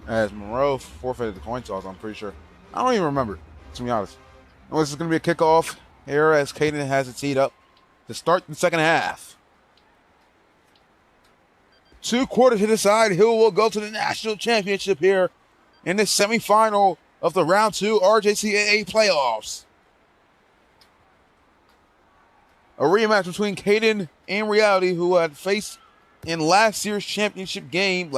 S1: As Monroe forfeited the coin toss, I'm pretty sure. I don't even remember, to be honest. This is going to be a kickoff here as Caden has it teed up to start the second half. 2 quarters to the side. Hill will go to the national championship here in the semifinal of the round 2 RJCAA playoffs. A rematch between Caden and Reality, who had faced in last season's championship game,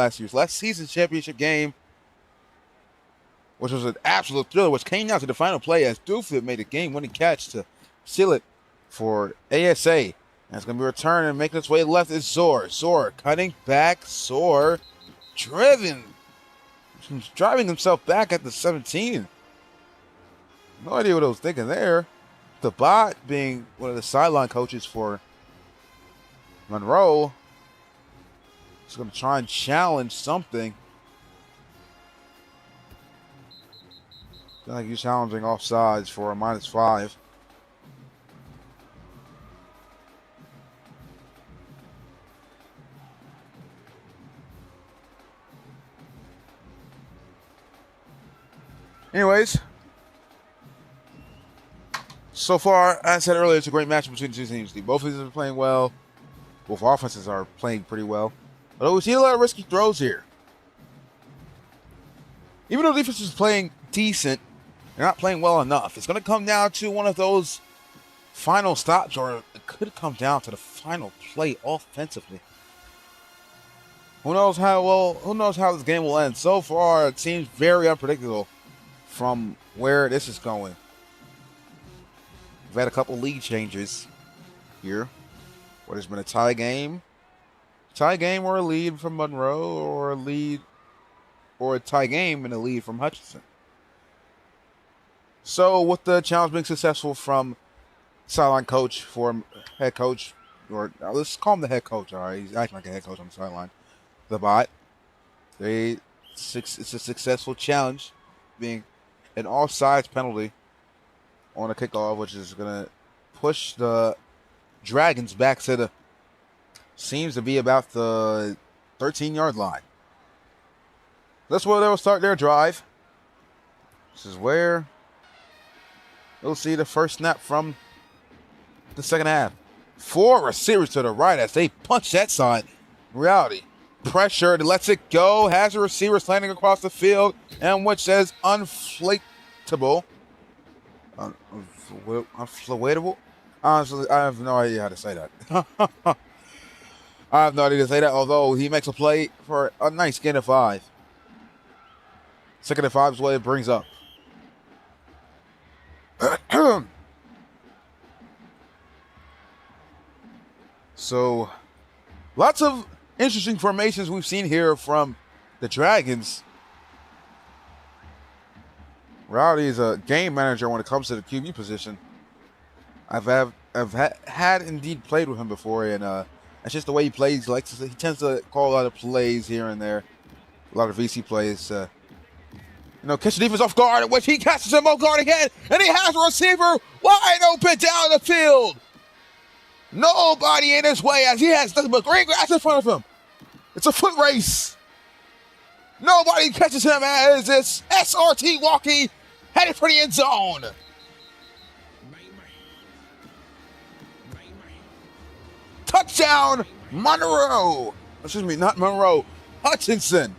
S1: which was an absolute thriller, which came down to the final play as Doofit made a game-winning catch to seal it for ASA. And it's going to be returned and making its way left is Zor. Zor cutting back. Zor driving himself back at the 17. No idea what I was thinking there. The bot being one of the sideline coaches for Monroe is going to try and challenge something. I think he's challenging offsides for a -5. Anyways, so far, as I said earlier, it's a great match between the two teams. Both of these are playing well. Both offenses are playing pretty well. Although we see a lot of risky throws here. Even though defense is playing decent, they're not playing well enough. It's going to come down to one of those final stops, or it could come down to the final play offensively. Who knows how this game will end? So far, it seems very unpredictable from where this is going. We've had a couple lead changes here, where there's been a tie game or a lead from Monroe, or a tie game and a lead from Hutchinson. So with the challenge being successful from sideline coach for head coach, or let's call him the head coach. All right, he's acting like a head coach on the sideline. The bot. It's a successful challenge, being an offsides penalty on a kickoff, which is going to push the Dragons back to the, seems to be about the 13-yard line. That's where they'll start their drive. This is where you'll see the first snap from the second half. 4 receivers to the right as they punch that side. Reality. Pressure, lets it go, has a receiver landing across the field, and which says unflatable. Unflatable? Honestly, I have no idea how to say that. I have no idea how to say that, although he makes a play for a nice gain of 5. Second and 5 is what it brings up. So, lots of interesting formations we've seen here from the Dragons. Rowdy is a game manager when it comes to the QB position. I've had indeed played with him before, and that's just the way he plays. He tends to call a lot of plays here and there, a lot of VC plays. Catch the defense off guard, in which he catches him off guard again, and he has a receiver wide open down the field. Nobody in his way as he has nothing but green grass in front of him. It's a foot race. Nobody catches him as it's SRT walking, headed for the end zone. Touchdown, Monroe. Excuse me, not Monroe. Hutchinson.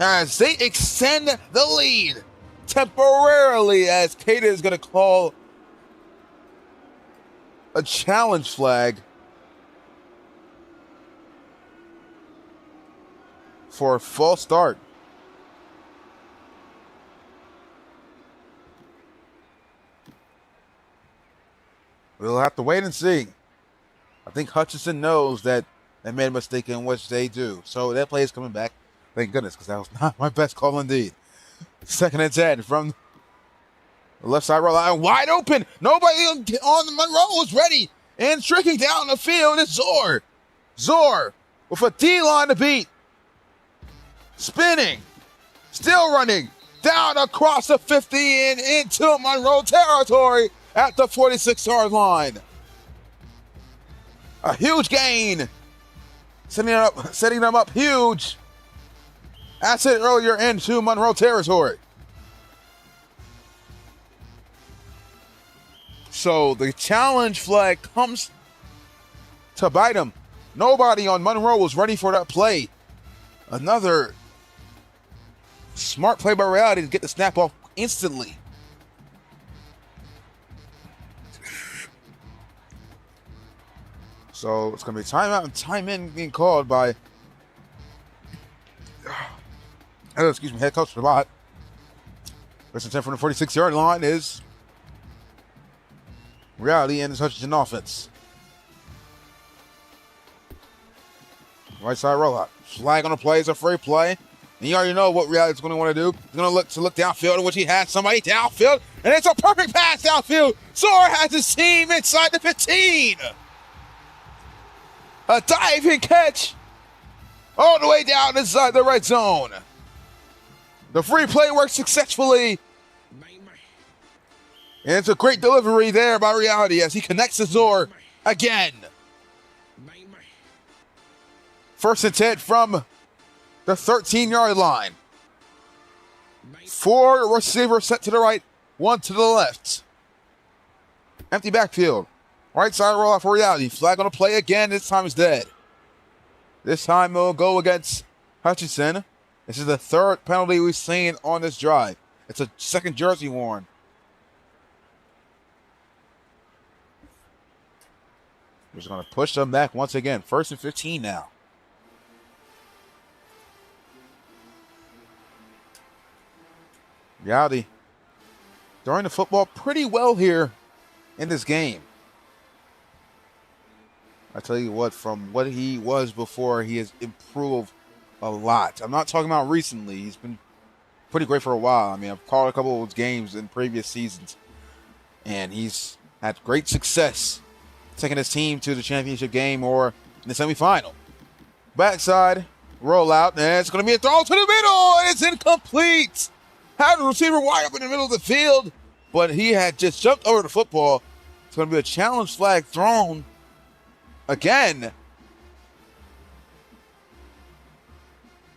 S1: As they extend the lead temporarily, as Kata is going to call a challenge flag for a false start. We'll have to wait and see. I think Hutchinson knows that they made a mistake in which they do. So that play is coming back. Thank goodness, because that was not my best call indeed. Second and 10 from the left side roll line, wide open. Nobody on the Monroe is ready. And streaking down the field is Zor. Zor with a D-line to beat. Spinning. Still running. Down across the 50 and into Monroe territory at the 46-yard line. A huge gain. Setting them up huge. That's it earlier into Monroe territory. So the challenge flag comes to bite him. Nobody on Monroe was ready for that play. Another smart play by Reality to get the snap off instantly. So it's going to be timeout and time in being called by head coach for the bot. First and 10 from the 46-yard line is Reality and his Hutchinson offense. Right side rollout. Flag on the play is a free play. And you already know what Reality's going to want to do. He's going to look downfield, in which he has somebody downfield. And it's a perfect pass downfield. Zor has his team inside the 15. A diving catch all the way down inside the red zone. The free play works successfully. And it's a great delivery there by Reality as he connects to Zor again. First and 10 from the 13-yard line. 4 receivers set to the right, 1 to the left. Empty backfield. Right side roll out for reality. Flag on the play again. This time it's dead. This time it'll go against Hutchinson. This is the third penalty we've seen on this drive. It's a second jersey worn. We're just going to push them back once again. 1st and 15 now. Reality throwing the football pretty well here in this game. I tell you what, from what he was before, he has improved a lot. I'm not talking about recently. He's been pretty great for a while. I mean, I've called a couple of his games in previous seasons, and he's had great success taking his team to the championship game or in the semifinal. Backside, roll out, and it's going to be a throw to the middle, and it's incomplete. Had the receiver wide up in the middle of the field, but he had just jumped over the football. It's going to be a challenge flag thrown again.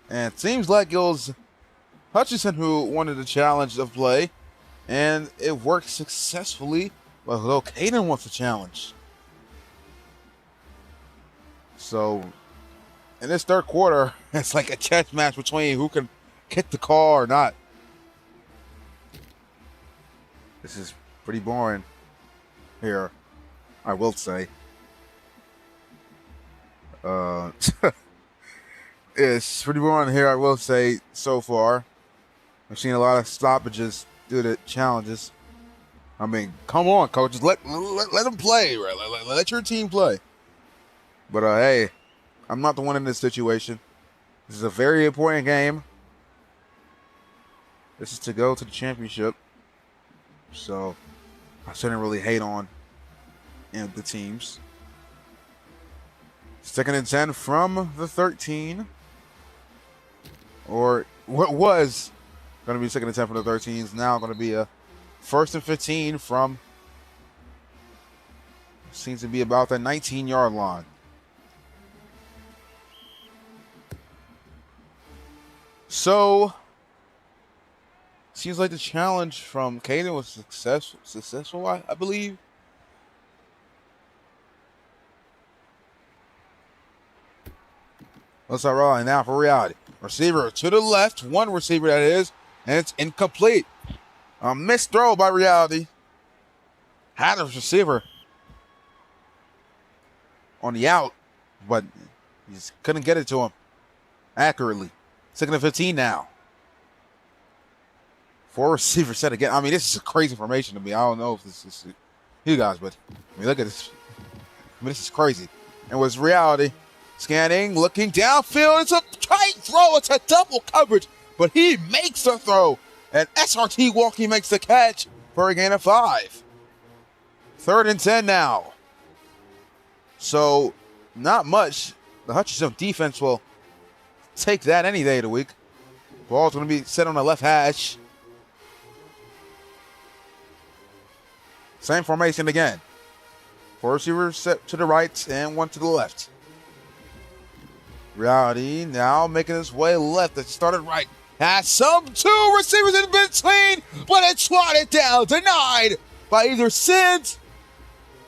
S1: And it seems like it was Hutchinson who wanted the challenge of play, and it worked successfully, but though Caden wants the challenge. So, in this third quarter, it's like a chess match between who can kick the call or not. This is pretty boring here, I will say. It's pretty boring here, I will say, so far. I've seen a lot of stoppages due to challenges. I mean, come on, coaches. Let them play. Right? Let your team play. But, hey, I'm not the one in this situation. This is a very important game. This is to go to the championship. So, I shouldn't really hate on the teams. 2nd and 10 from the 13. Or what was going to be 2nd and 10 from the 13 is now going to be a 1st and 15 from, seems to be about the 19-yard line. So, seems like the challenge from Caden was successful, I believe. Let's start rolling now for reality. Receiver to the left, one receiver that is, and it's incomplete. A missed throw by reality. Had a receiver on the out, but he just couldn't get it to him accurately. 2nd and 15 now. 4 receivers set again. I mean, this is a crazy formation to me. I don't know if this is you guys, but I mean, look at this. I mean, this is crazy. And with reality, scanning, looking downfield. It's a tight throw. It's a double coverage, but he makes the throw. And SRT Walkie makes the catch for a gain of 5. 3rd and 10 now. So, not much. The Hutchinson defense will take that any day of the week. Ball's going to be set on the left hash. Same formation again. 4 receivers set to the right and 1 to the left. Reality now making his way left. It started right. Has some 2 receivers in between, but it's swatted down. Denied by either Sids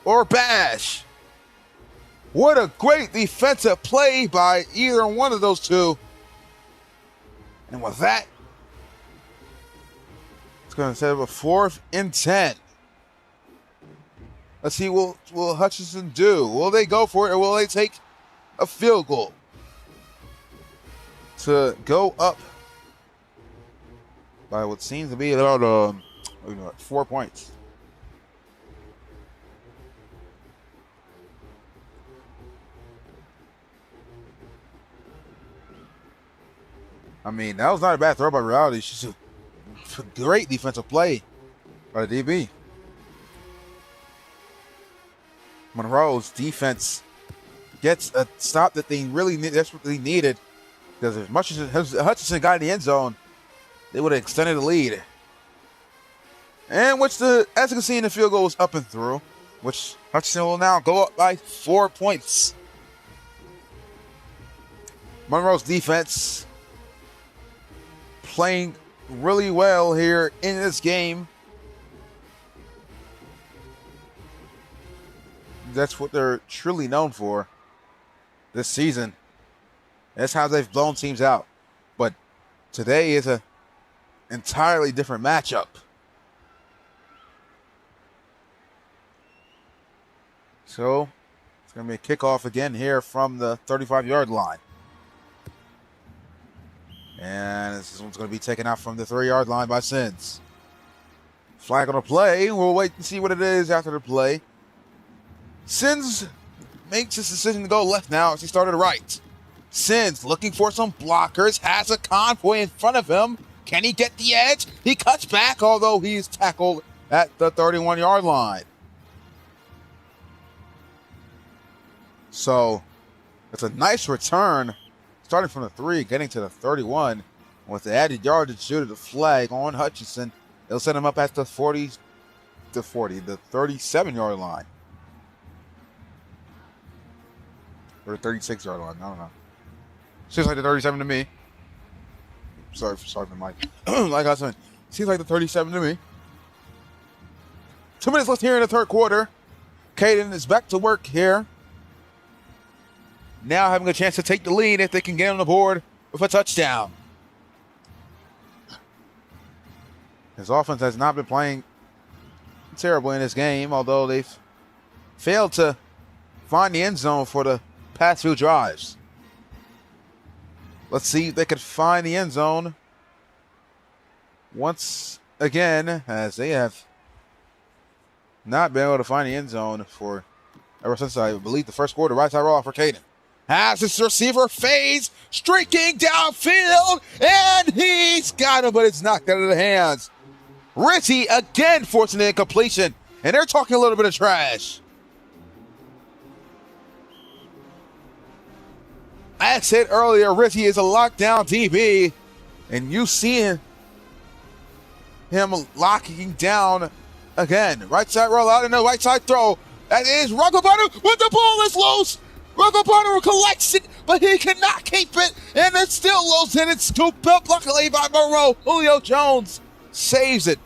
S1: or Bash. What a great defensive play by either one of those two. And with that, it's going to set up a 4th and 10. Let's see what will Hutchinson do. Will they go for it or will they take a field goal to go up by what seems to be about 4 points? I mean, that was not a bad throw by reality. It's just a great defensive play by the DB. Monroe's defense gets a stop that they really desperately needed, because as much as Hutchinson got in the end zone, they would have extended the lead. And which, as you can see in the field goal, was up and through, which Hutchinson will now go up by 4 points. Monroe's defense playing really well here in this game. that's what they're truly known for this season. That's how they've blown teams out. But today is an entirely different matchup. So it's going to be a kickoff again here from the 35-yard line. And this one's going to be taken out from the 3-yard line by Sins. Flag on the play. We'll wait and see what it is after the play. Sins makes his decision to go left now as he started right. Sins looking for some blockers, has a convoy in front of him. Can he get the edge? He cuts back, although he's tackled at the 31-yard line. So it's a nice return, starting from the 3, getting to the 31. With the added yardage due to the flag on Hutchinson, it'll set him up at the 37-yard line. Or the 36-yard line, I don't know. Seems like the 37 to me. Sorry for the mic. Like I said, seems like the 37 to me. 2 minutes left here in the third quarter. Caden is back to work here. Now having a chance to take the lead if they can get on the board with a touchdown. His offense has not been playing terribly in this game, although they've failed to find the end zone for the past few drives. Let's see if they can find the end zone once again, as they have not been able to find the end zone for ever since, I believe, the first quarter. Right side roll for Caden. Has his receiver fades, streaking downfield, and he's got him, but it's knocked out of the hands. Richie again forcing the incompletion, and they're talking a little bit of trash. I said earlier, Richie is a lockdown DB, and you see him locking down again. Right side roll out and the right side throw. That is Rugglebutter, but the ball is loose. Rugglebutter collects it, but he cannot keep it, and it's still loose, and it's scooped up luckily by Monroe. Julio Jones saves it.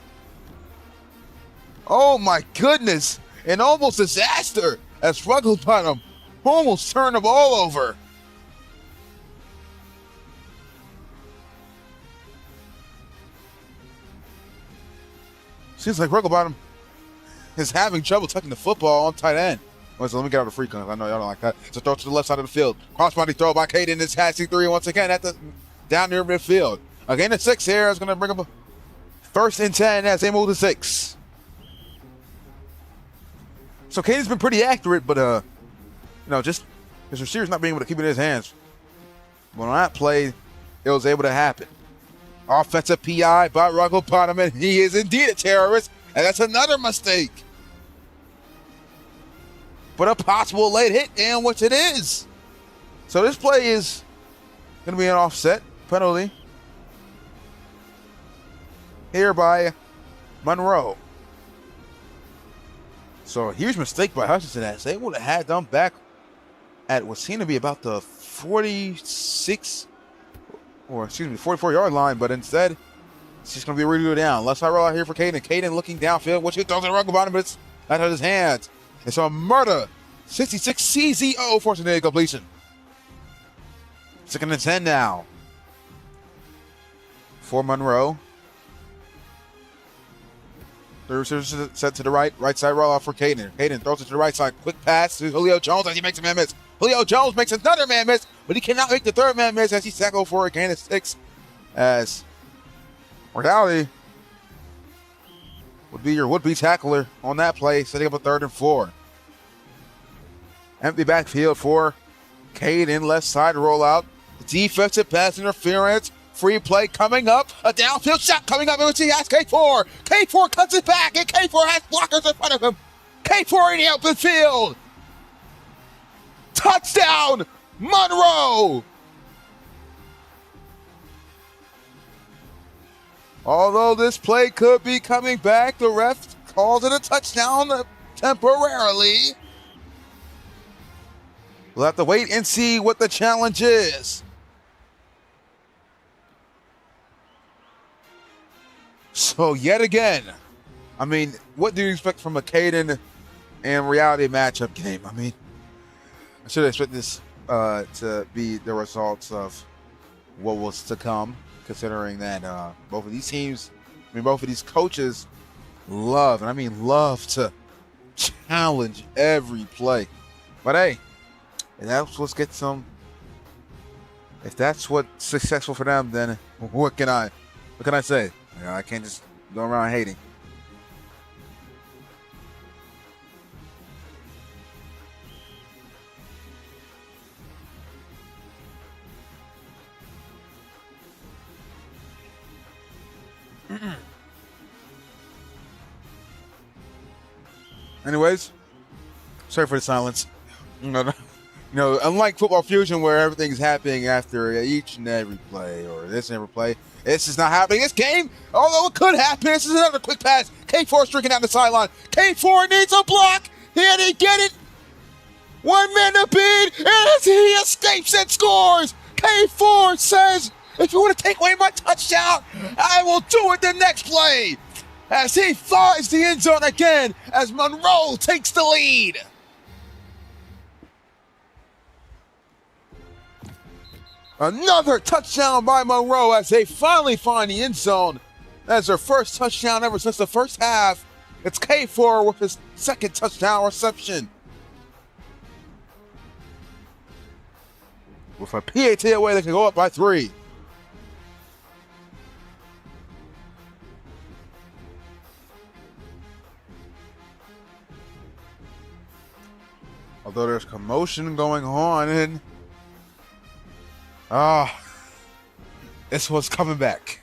S1: Oh my goodness, an almost disaster as Rugglebutter almost turned the ball over. Seems like Rugglebutter is having trouble tucking the football on tight end. So let me get out of the free because I know y'all don't like that. So throw to the left side of the field. Crossbody throw by Caden. It's passing 3 once again at the down near midfield. Again, the 6 here is going to bring up a 1st and 10 as they move to 6. So Caden's been pretty accurate, but just his receiver's not being able to keep it in his hands. But on that play, it was able to happen. Offensive PI by Rugglebutter, and he is indeed a terrorist, and that's another mistake. But a possible late hit, and which it is. So this play is going to be an offset penalty here by Monroe. So a huge mistake by Hutchinson as they would have had them back at what seemed to be about the 44-yard line, but instead it's just going to be redo down. Left side roll out here for Caden. Caden looking downfield, which he throws a Rugglebutter, but it's out of his hands. It's a murder. 66 CZO forcing the incompletion. 2nd and 10 now for Monroe. The receiver set to the right side roll out for Caden. Caden throws it to the right side. Quick pass to Julio Jones as he makes a man miss. Julio Jones makes another man miss, but he cannot make the 3rd man miss as he's tackled for a gain of 6. As Mortality would be your would-be tackler on that play, setting up a 3rd and 4. Empty backfield for Caden, left side rollout. Defensive pass interference. Free play coming up. A downfield shot coming up. He has K4. K4 cuts it back, and K4 has blockers in front of him. K4 in the open field. Touchdown, Monroe. Although this play could be coming back, the ref calls it a touchdown temporarily. We'll have to wait and see what the challenge is. So yet again, I mean, what do you expect from a Caden and reality matchup game. I mean, I should expect this to be the results of what was to come, considering that both of these teams, both of these coaches love to challenge every play. But hey, if that's what's successful for them, then what can I say? I can't just go around hating. Anyways, sorry for the silence. Unlike Football Fusion where everything's happening after each and every play or this and every play, this is not happening. This game, although it could happen, this is another quick pass. K4 streaking down the sideline. K4 needs a block. He didn't get it. 1 man to beat, and he escapes and scores. K4 says, if you want to take away my touchdown, I will do it the next play. As he flies the end zone again, as Monroe takes the lead. Another touchdown by Monroe as they finally find the end zone. That's their first touchdown ever since the first half. It's K4 with his second touchdown reception. With a PAT away, they can go up by 3. Although there's commotion going on, and this was coming back.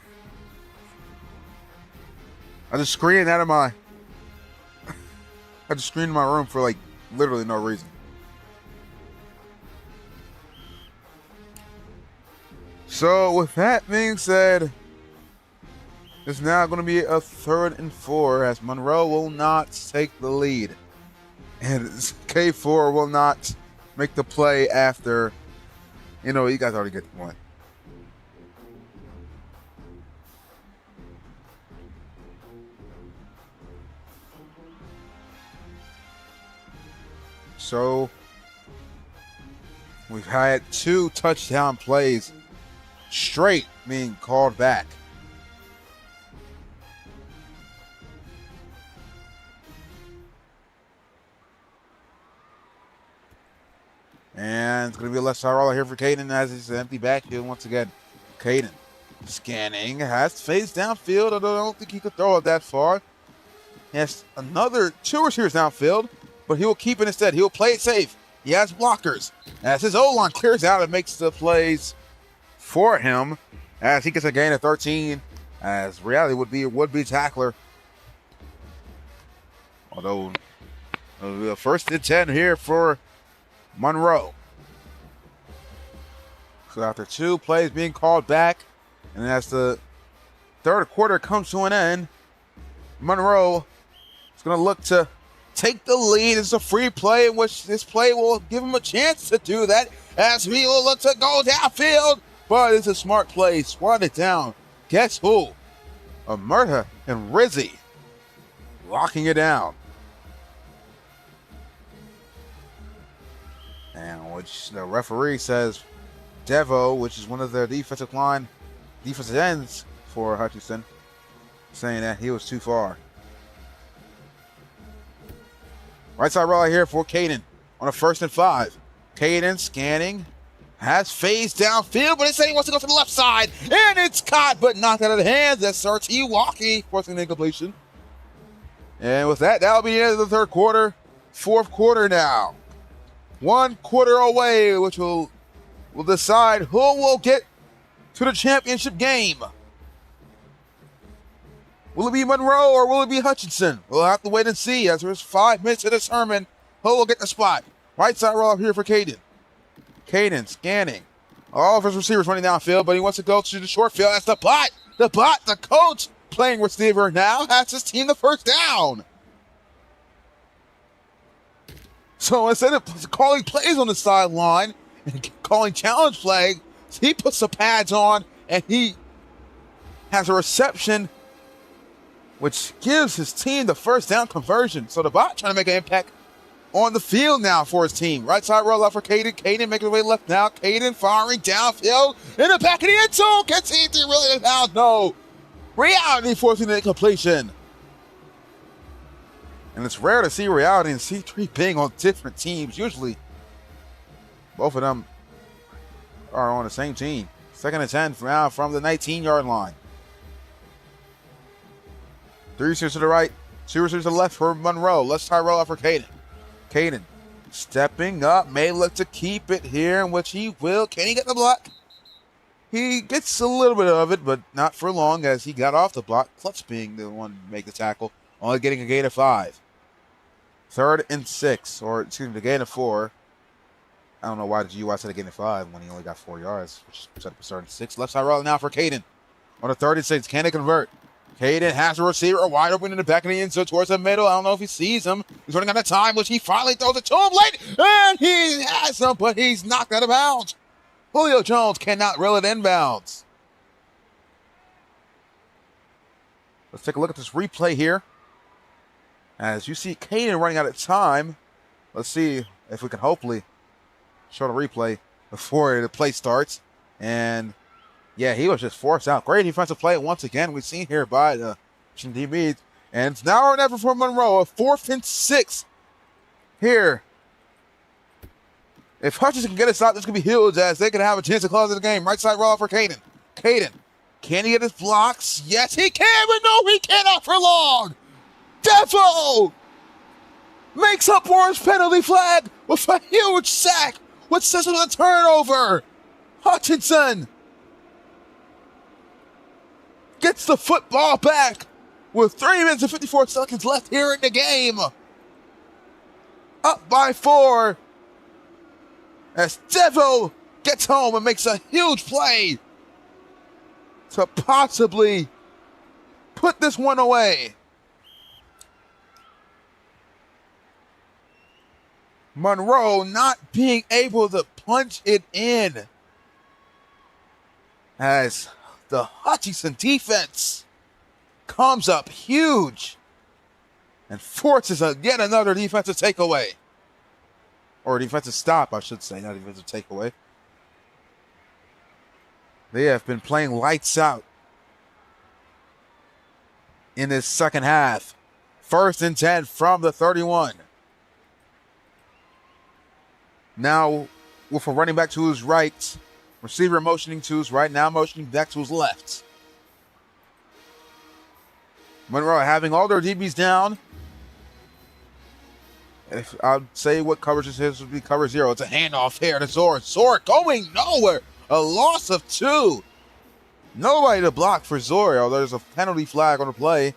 S1: I just screamed in my room for literally no reason. So with that being said, it's now going to be a 3rd and 4 as Monroe will not take the lead. And K4 will not make the play after, you guys already get the point. So, we've had 2 touchdown plays straight being called back. And it's going to be a left side roller here for Caden as it's an empty backfield once again. Caden scanning, has phased downfield, although I don't think he could throw it that far. He has another 2 receivers downfield, but he will keep it instead. He will play it safe. He has blockers. As his O-line clears out and makes the plays for him as he gets a gain of 13, as reality would be a would-be tackler. Although, it'll be a 1st and 10 here for Monroe. So after 2 plays being called back, and as the 3rd quarter comes to an end, Monroe is going to look to take the lead. It's a free play in which this play will give him a chance to do that as we will look to go downfield. But it's a smart play. Swat it down. Guess who? Amerta and Rizzi locking it down. And which the referee says Devo, which is one of their defensive ends for Hutchinson, saying that he was too far. Right side roller here for Caden on a 1st and 5. Caden scanning, has phased downfield, but it's saying he wants to go to the left side, and it's caught but knocked out of the hands. That's R.T. Walkie forcing the incompletion. And with that, that'll be the end of the 3rd quarter. 4th quarter now. 1 quarter away, which will decide who will get to the championship game. Will it be Monroe or will it be Hutchinson? We'll have to wait and see as there's 5 minutes to determine who will get the spot. Right side roll up here for Caden. Caden scanning. All of his receivers running downfield, but he wants to go to the short field. That's the bot. The coach playing receiver now has his team the 1st down. So instead of calling plays on the sideline and calling challenge flag, he puts the pads on and he has a reception which gives his team the 1st down conversion. So the bot trying to make an impact on the field now for his team. Right side roll out for Caden. Caden making his way left now. Caden firing downfield in the back of the end zone. Gets he really out? No. Reality forcing the incompletion. And it's rare to see Reality and C3 being on different teams. Usually, both of them are on the same team. 2nd and 10 now from the 19-yard line. 3 receivers to the right, 2 receivers to the left for Monroe. Left side roll out for Caden. Caden stepping up, may look to keep it here, in which he will. Can he get the block? He gets a little bit of it, but not for long as he got off the block. Clutch being the one to make the tackle, only getting a gain of 5. 3rd and 6, or excuse me, the gain of 4. I don't know why the GUI said a gain of 5 when he only got 4 yards, which set up a 3rd and 6. Left side roll now for Caden. On the 3rd and 6, can they convert? Caden has a receiver wide open in the back of the end zone towards the middle. I don't know if he sees him. He's running out of time, which he finally throws it to him late. And he has him, but he's knocked out of bounds. Julio Jones cannot reel it inbounds. Let's take a look at this replay here. As you see Caden running out of time. Let's see if we can hopefully show the replay before the play starts. And yeah, he was just forced out. Great defensive play once again. We've seen here by the DBs. And it's now or never for Monroe. A 4th and 6 here. If Hutchinson can get a stop, this could be huge as they could have a chance to close the game. Right side roll for Caden. Caden, can he get his blocks? Yes, he can, but no, he cannot for long. Defo makes up for his penalty flag with a huge sack, which sets him a turnover. Hutchinson gets the football back with 3 minutes and 54 seconds left here in the game. Up by 4 as Devo gets home and makes a huge play to possibly put this one away. Monroe not being able to punch it in as the Hutchinson defense comes up huge and forces yet another defensive takeaway. Or defensive stop, I should say, not defensive takeaway. They have been playing lights out in this second half. 1st and 10 from the 31. Now, with a running back to his right, receiver motioning to his right, now motioning back to his left. Monroe having all their DBs down. If I'd say what coverage this is, would be cover 0. It's a handoff here to Zor. Zor going nowhere. A loss of 2. Nobody to block for Zor, although there's a penalty flag on the play.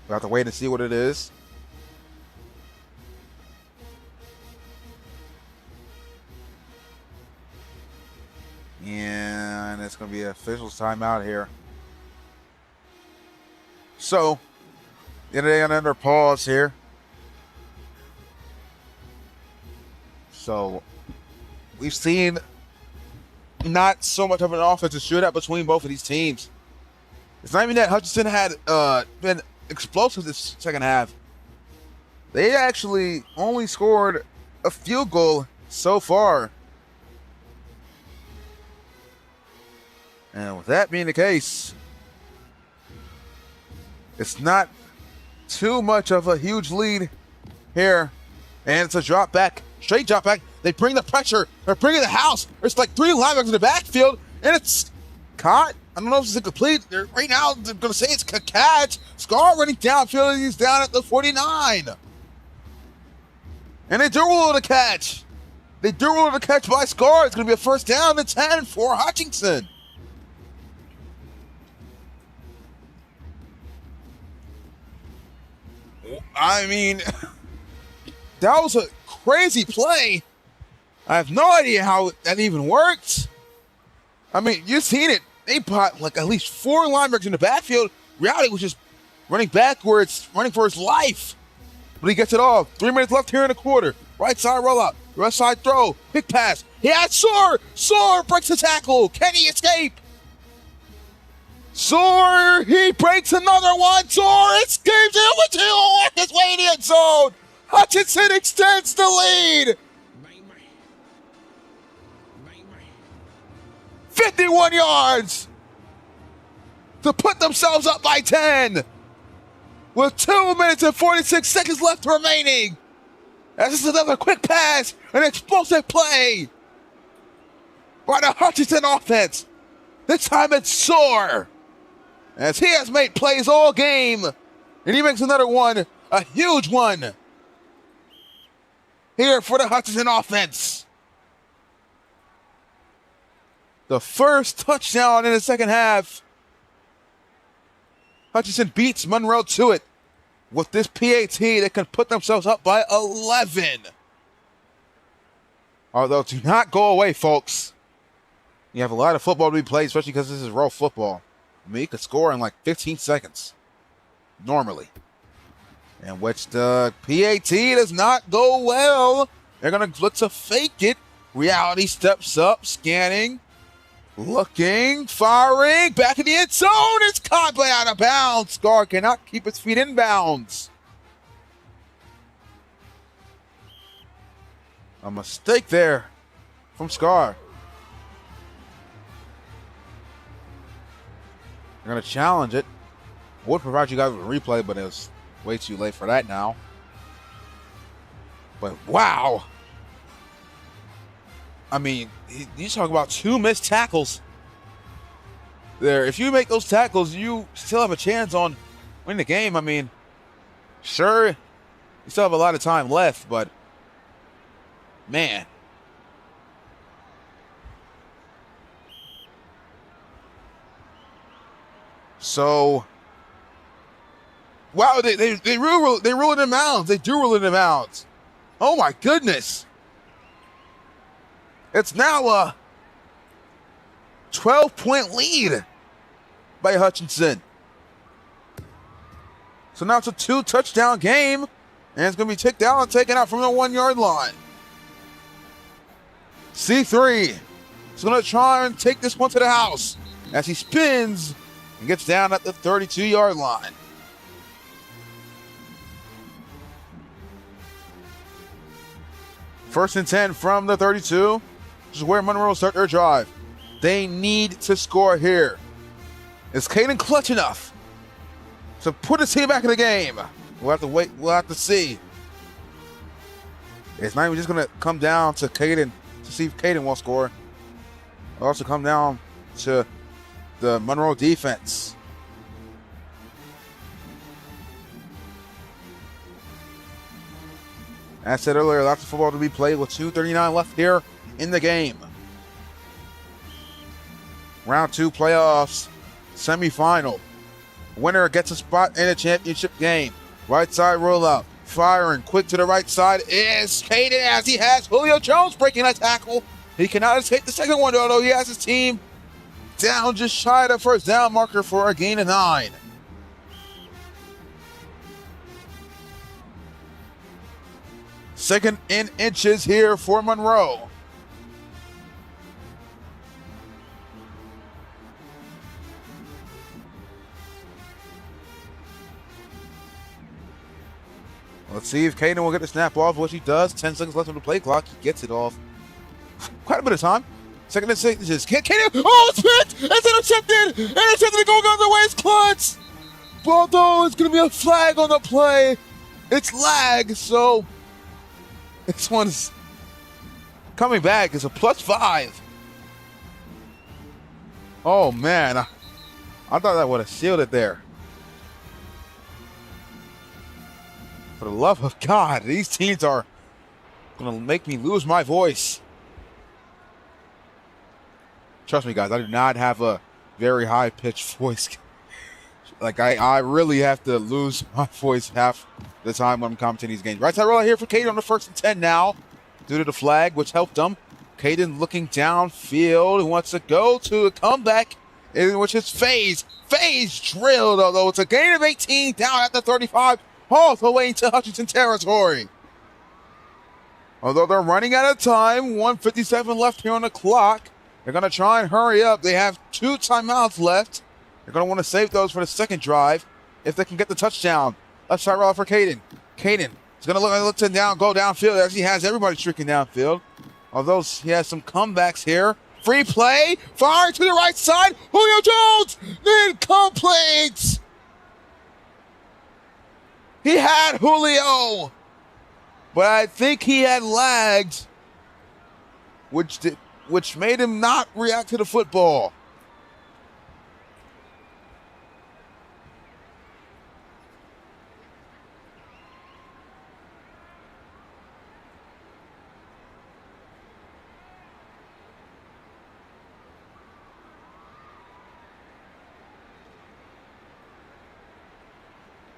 S1: We'll have to wait and see what it is. And it's going to be an official's timeout here. So, they're under pause here. So, we've seen not so much of an offensive shootout between both of these teams. It's not even that Hutchinson had been explosive this second half. They actually only scored a field goal so far. And with that being the case, it's not too much of a huge lead here. And it's a drop back, straight drop back. They bring the pressure. They're bringing the house. There's like 3 linebackers in the backfield, and it's caught. I don't know if it's incomplete. Right now, they're going to say it's a catch. Scar running downfield. He's down at the 49. And they do rule it a catch. They do rule it a catch by Scar. It's going to be a 1st down and 10 for Hutchinson. I mean, that was a crazy play. I have no idea how that even worked. I mean, you've seen it. They put like at least 4 linebackers in the backfield. Reality was just running backwards, running for his life. But he gets it off. 3 minutes left here in the quarter. Right side rollout. Left side throw. Quick pass. He had Soar. Soar breaks the tackle. Can he escape? Soar, he breaks another one. Soar escapes it with his way in the end zone. Hutchinson extends the lead. 51 yards to put themselves up by 10 with 2 minutes and 46 seconds left remaining. This is another quick pass, an explosive play by the Hutchinson offense. This time it's Soar, as he has made plays all game, and he makes another one, a huge one, here for the Hutchinson offense. The first touchdown in the second half. Hutchinson beats Monroe to it with this PAT. They can put themselves up by 11. Although, do not go away, folks. You have a lot of football to be played, especially because this is raw football. I mean, you could score in like 15 seconds, normally. In which the PAT does not go well. They're going to look to fake it. Reality steps up, scanning, looking, firing, back in the end zone. It's caught but out of bounds. Scar cannot keep his feet in bounds. A mistake there from Scar. They're going to challenge it. I would provide you guys with a replay, but it was way too late for that now. But wow. I mean, you talk about 2 missed tackles there. If you make those tackles, you still have a chance on winning the game. I mean, sure, you still have a lot of time left, but man. So, wow, they rule it in bounds. They do rule it in bounds. Oh my goodness. It's now a 12-point lead by Hutchinson. So now it's a 2-touchdown game, and it's going to be ticked out and taken out from the 1-yard line. C3 is going to try and take this one to the house as he spins and gets down at the 32-yard line. First and 10 from the 32. This is where Monroe will start their drive. They need to score here. Is Caden clutch enough to put his team back in the game? We'll have to wait. We'll have to see. It's not even just going to come down to Caden to see if Caden will score. It'll also come down to the Monroe defense. As I said earlier, lots of football to be played with 2:39 left here in the game. Round 2 playoffs, semifinal. Winner gets a spot in a championship game. Right side rollout, firing quick to the right side is Caden, as he has Julio Jones breaking that tackle. He cannot escape the second one, although he has his team down just shy of the first down marker for a gain of 9. Second in inches here for Monroe. Let's see if Caden will get the snap off, which he does. 10 seconds left on the play clock. He gets it off. Quite a bit of time. Second and 6 inches. Caden, oh, it's hit! It's intercepted! Intercepted, going on the way, it's clutch! Although it's going to be a flag on the play. It's lag, so this one's coming back. It's a +5. Oh, man. I thought that would have sealed it there. For the love of God, these teams are going to make me lose my voice. Trust me, guys, I do not have a very high-pitched voice. Like, I really have to lose my voice half the time when I'm commentating these games. Right side roll here for Caden on the 1st and 10 now, due to the flag, which helped him. Caden looking downfield. He wants to go to a comeback, in which is Faze. Faze drilled, although it's a gain of 18 down at the 35, all the way into Hutchinson territory. Although they're running out of time, 1:57 left here on the clock. They're going to try and hurry up. They have 2 timeouts left. They're going to want to save those for the second drive if they can get the touchdown. Left side roll for Caden. Caden He's going to look to go downfield as he has everybody streaking downfield. Although he has some comebacks here. Free play. Fire to the right side. Julio Jones. Incomplete. He had Julio. But I think he had lagged, which made him not react to the football.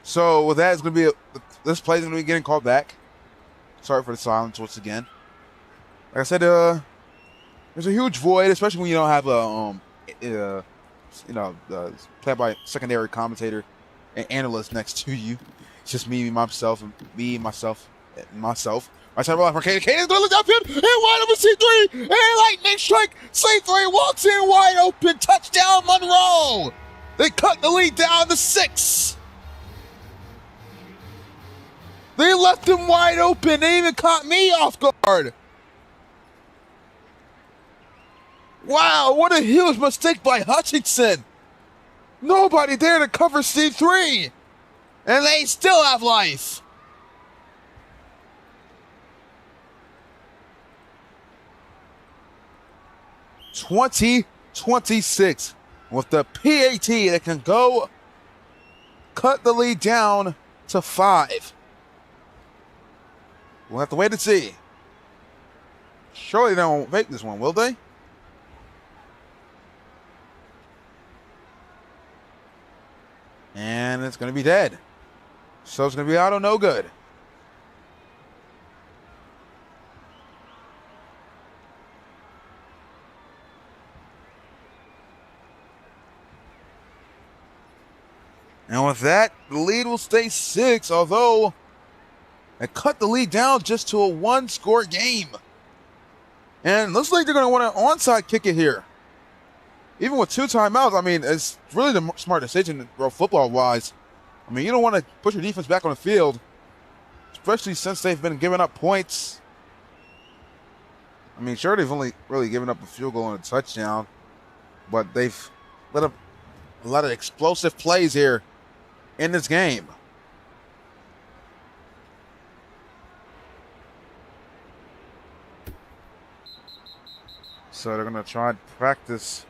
S1: So with that, it's going to be this play is going to be getting called back. Sorry for the silence once again. Like I said, there's a huge void, especially when you don't have a play by secondary commentator and analyst next to you. It's just myself. I said, well, Caden's going to look downfield and wide open C3 and lightning strike. C3 walks in wide open. Touchdown, Monroe. They cut the lead down to 6. They left him wide open. They even caught me off guard. Wow, what a huge mistake by Hutchinson. Nobody there to cover C3. And they still have life. (20-26) with the PAT that can go cut the lead down to 5. We'll have to wait and see. Surely they won't fake this one, will they? And it's going to be dead. So it's going to be out of no good. And with that, the lead will stay 6, although it cut the lead down just to a 1-score game. And looks like they're going to want an onside kick it here. Even with 2 timeouts, I mean, it's really the smart decision football-wise. I mean, you don't want to push your defense back on the field, especially since they've been giving up points. I mean, sure, they've only really given up a field goal and a touchdown, but they've let up a lot of explosive plays here in this game. So they're going to try and practice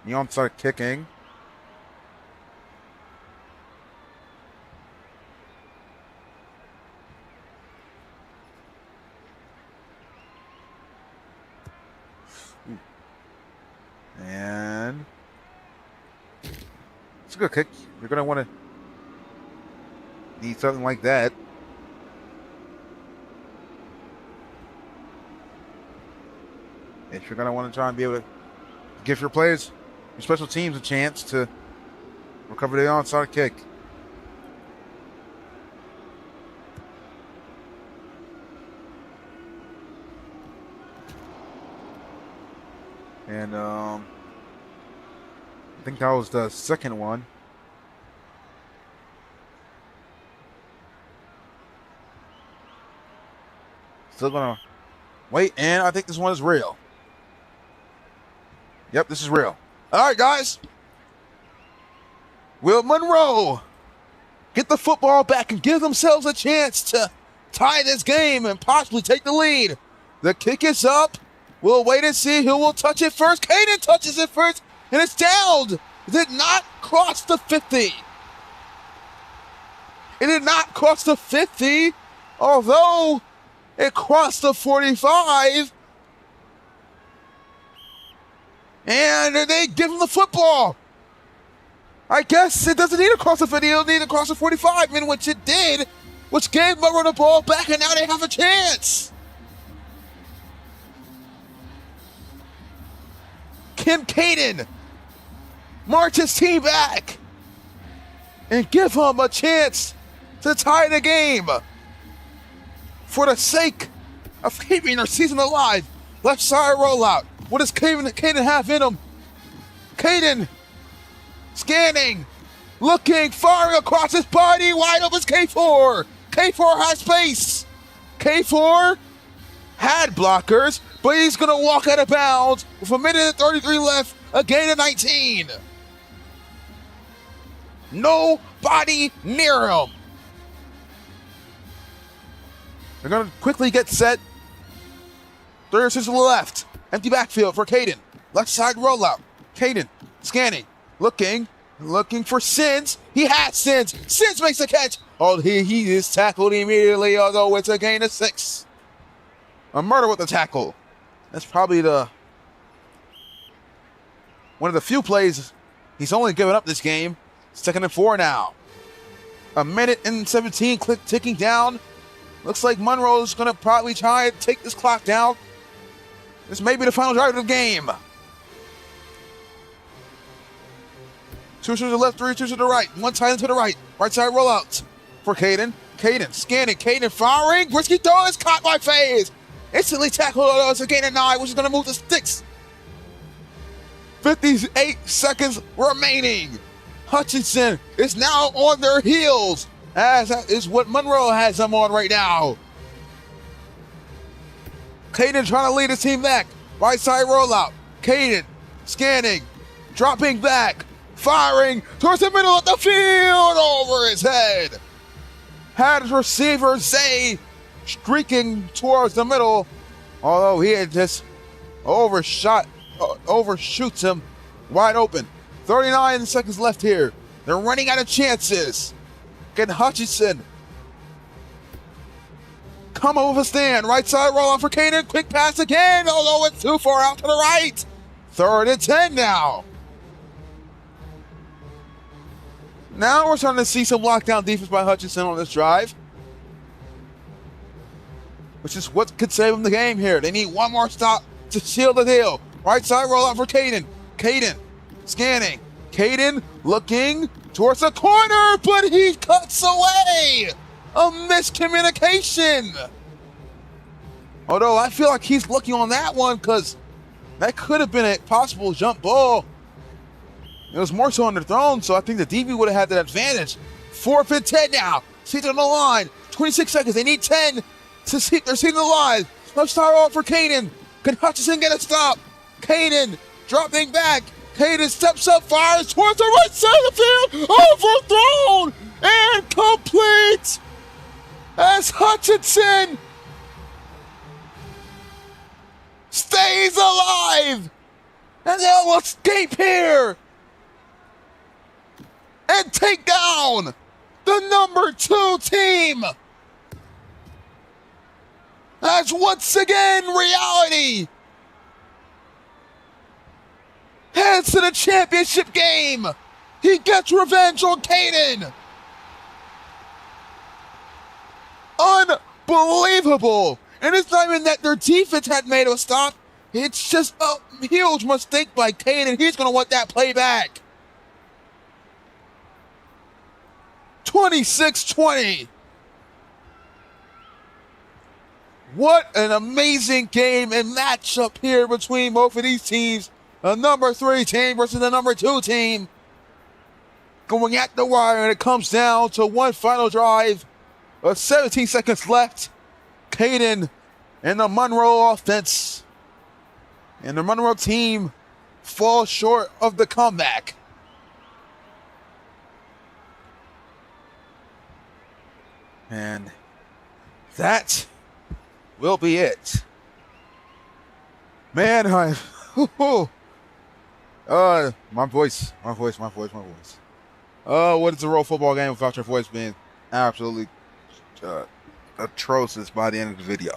S1: the onside kicking. And it's a good kick. You're going to want to need something like that. If you're going to want to try and be able to give your players, your special teams, a chance to recover the onside kick. And I think that was the second one. Still going to wait, and I think this one is real. Yep, this is real. All right, guys. Will Monroe get the football back and give themselves a chance to tie this game and possibly take the lead? The kick is up. We'll wait and see who will touch it first. Caden touches it first, and it's down. It did not cross the 50. It did not cross the 50, although it crossed the 45. And they give him the football. I guess it doesn't need to cross the 50, it'll need to cross the 45, in which it did, which gave Monroe the ball back, and now they have a chance. Can Caden march his team back and give him a chance to tie the game for the sake of keeping their season alive? Left side rollout. What does Caden have in him? Caden scanning, looking, firing across his body, wide open K4. K4 has space. K4 had blockers, but he's going to walk out of bounds with 1:33 left, a gain of 19. Nobody near him. They're going to quickly get set. 3 to the left. Empty backfield for Caden. Left side rollout. Caden scanning, looking for Sins. He has Sins. Sins makes the catch. Oh, he is tackled immediately, although it's a gain of 6. A murder with the tackle. That's probably one of the few plays he's only given up this game. 2nd and 4 now. 1:17 click ticking down. Looks like Monroe's going to probably try to take this clock down. This may be the final drive of the game. 2 to the left, 3 to the right. 1 tight end to the right. Right side rollout for Caden. Caden scanning. Caden firing. Risky throw is caught by FaZe. Instantly tackled. It's a gain of 9, which is going to move the sticks. 58 seconds remaining. Hutchinson is now on their heels, as that is what Monroe has them on right now. Caden trying to lead his team back. Right side rollout. Caden scanning, dropping back, firing towards the middle of the field over his head. Had his receiver Zay streaking towards the middle, although he had just overshoots him wide open. 39 seconds left here. They're running out of chances. Can Hutchinson come over a stand? Right side roll on for Caden. Quick pass again, although it's too far out to the right. 3rd and 10 now. Now we're starting to see some lockdown defense by Hutchinson on this drive, which is what could save them the game here. They need one more stop to seal the deal. Right side rollout for Caden. Caden scanning. Caden looking towards the corner, but he cuts away. A miscommunication. Although I feel like he's looking on that one because that could have been a possible jump ball. It was more so underthrown, so I think the DB would have had that advantage. 4th and 10 now. Seats on the line. 26 seconds. They need 10 to see their seat alive. Let's start off for Caden. Can Hutchinson get a stop? Caden dropping back. Caden steps up, fires towards the right side of the field. Overthrown and complete as Hutchinson stays alive. And they'll escape here and take down the number 2 team. As once again, reality heads to the championship game. He gets revenge on Caden. Unbelievable. And it's not even that their defense had made a stop. It's just a huge mistake by Caden. He's going to want that play back. 26-20. What an amazing game and matchup here between both of these teams. The number 3 team versus the number 2 team. Going at the wire, and it comes down to one final drive. 17 seconds left. Caden and the Monroe offense. And the Monroe team falls short of the comeback. And that will be it. Man, my voice. What is a real football game without your voice being absolutely atrocious by the end of the video?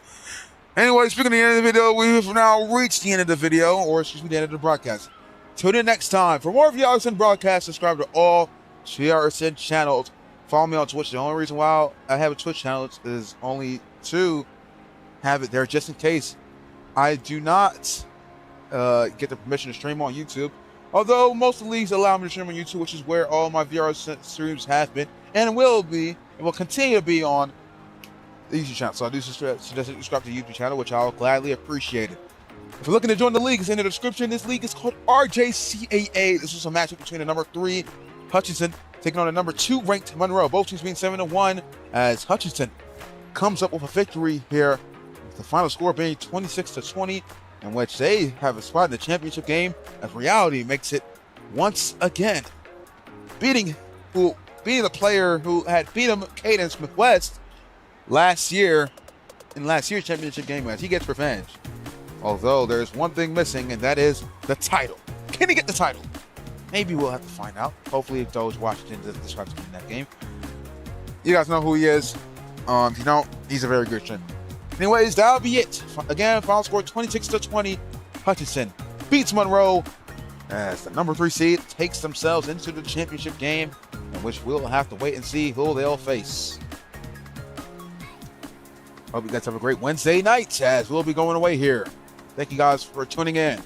S1: Anyway, speaking of the end of the video, we've now reached the end of the video, or excuse me, the end of the broadcast. Tune in next time. For more VRSN broadcasts, subscribe to all VRSN channels. Follow me on Twitch. The only reason why I have a Twitch channel is only to have it there just in case I do not get the permission to stream on YouTube. Although most of the leagues allow me to stream on YouTube, which is where all my VRSN streams have been and will be and will continue to be on the YouTube channel. So I do suggest subscribe to the YouTube channel, which I'll gladly appreciate it. If you're looking to join the league, it's in the description. This league is called RJCAA. This was a matchup between the number 3 Hutchinson taking on the number 2 ranked Monroe. Both teams being 7-1 as Hutchinson comes up with a victory here, with the final score being 26-20, in which they have a spot in the championship game as Reality makes it once again, beating the player who had beat him, Caden Smith-West, last year in last year's championship game, as he gets revenge. Although there's one thing missing, and that is the title. Can he get the title? Maybe we'll have to find out. Hopefully those Washington decides to win that game. You guys know who he is. If you don't, he's a very good champion. Anyways, that'll be it. Again, final score 26-20. Hutchinson beats Monroe as the number 3 seed takes themselves into the championship game, in which we'll have to wait and see who they'll face. Hope you guys have a great Wednesday night as we'll be going away here. Thank you guys for tuning in.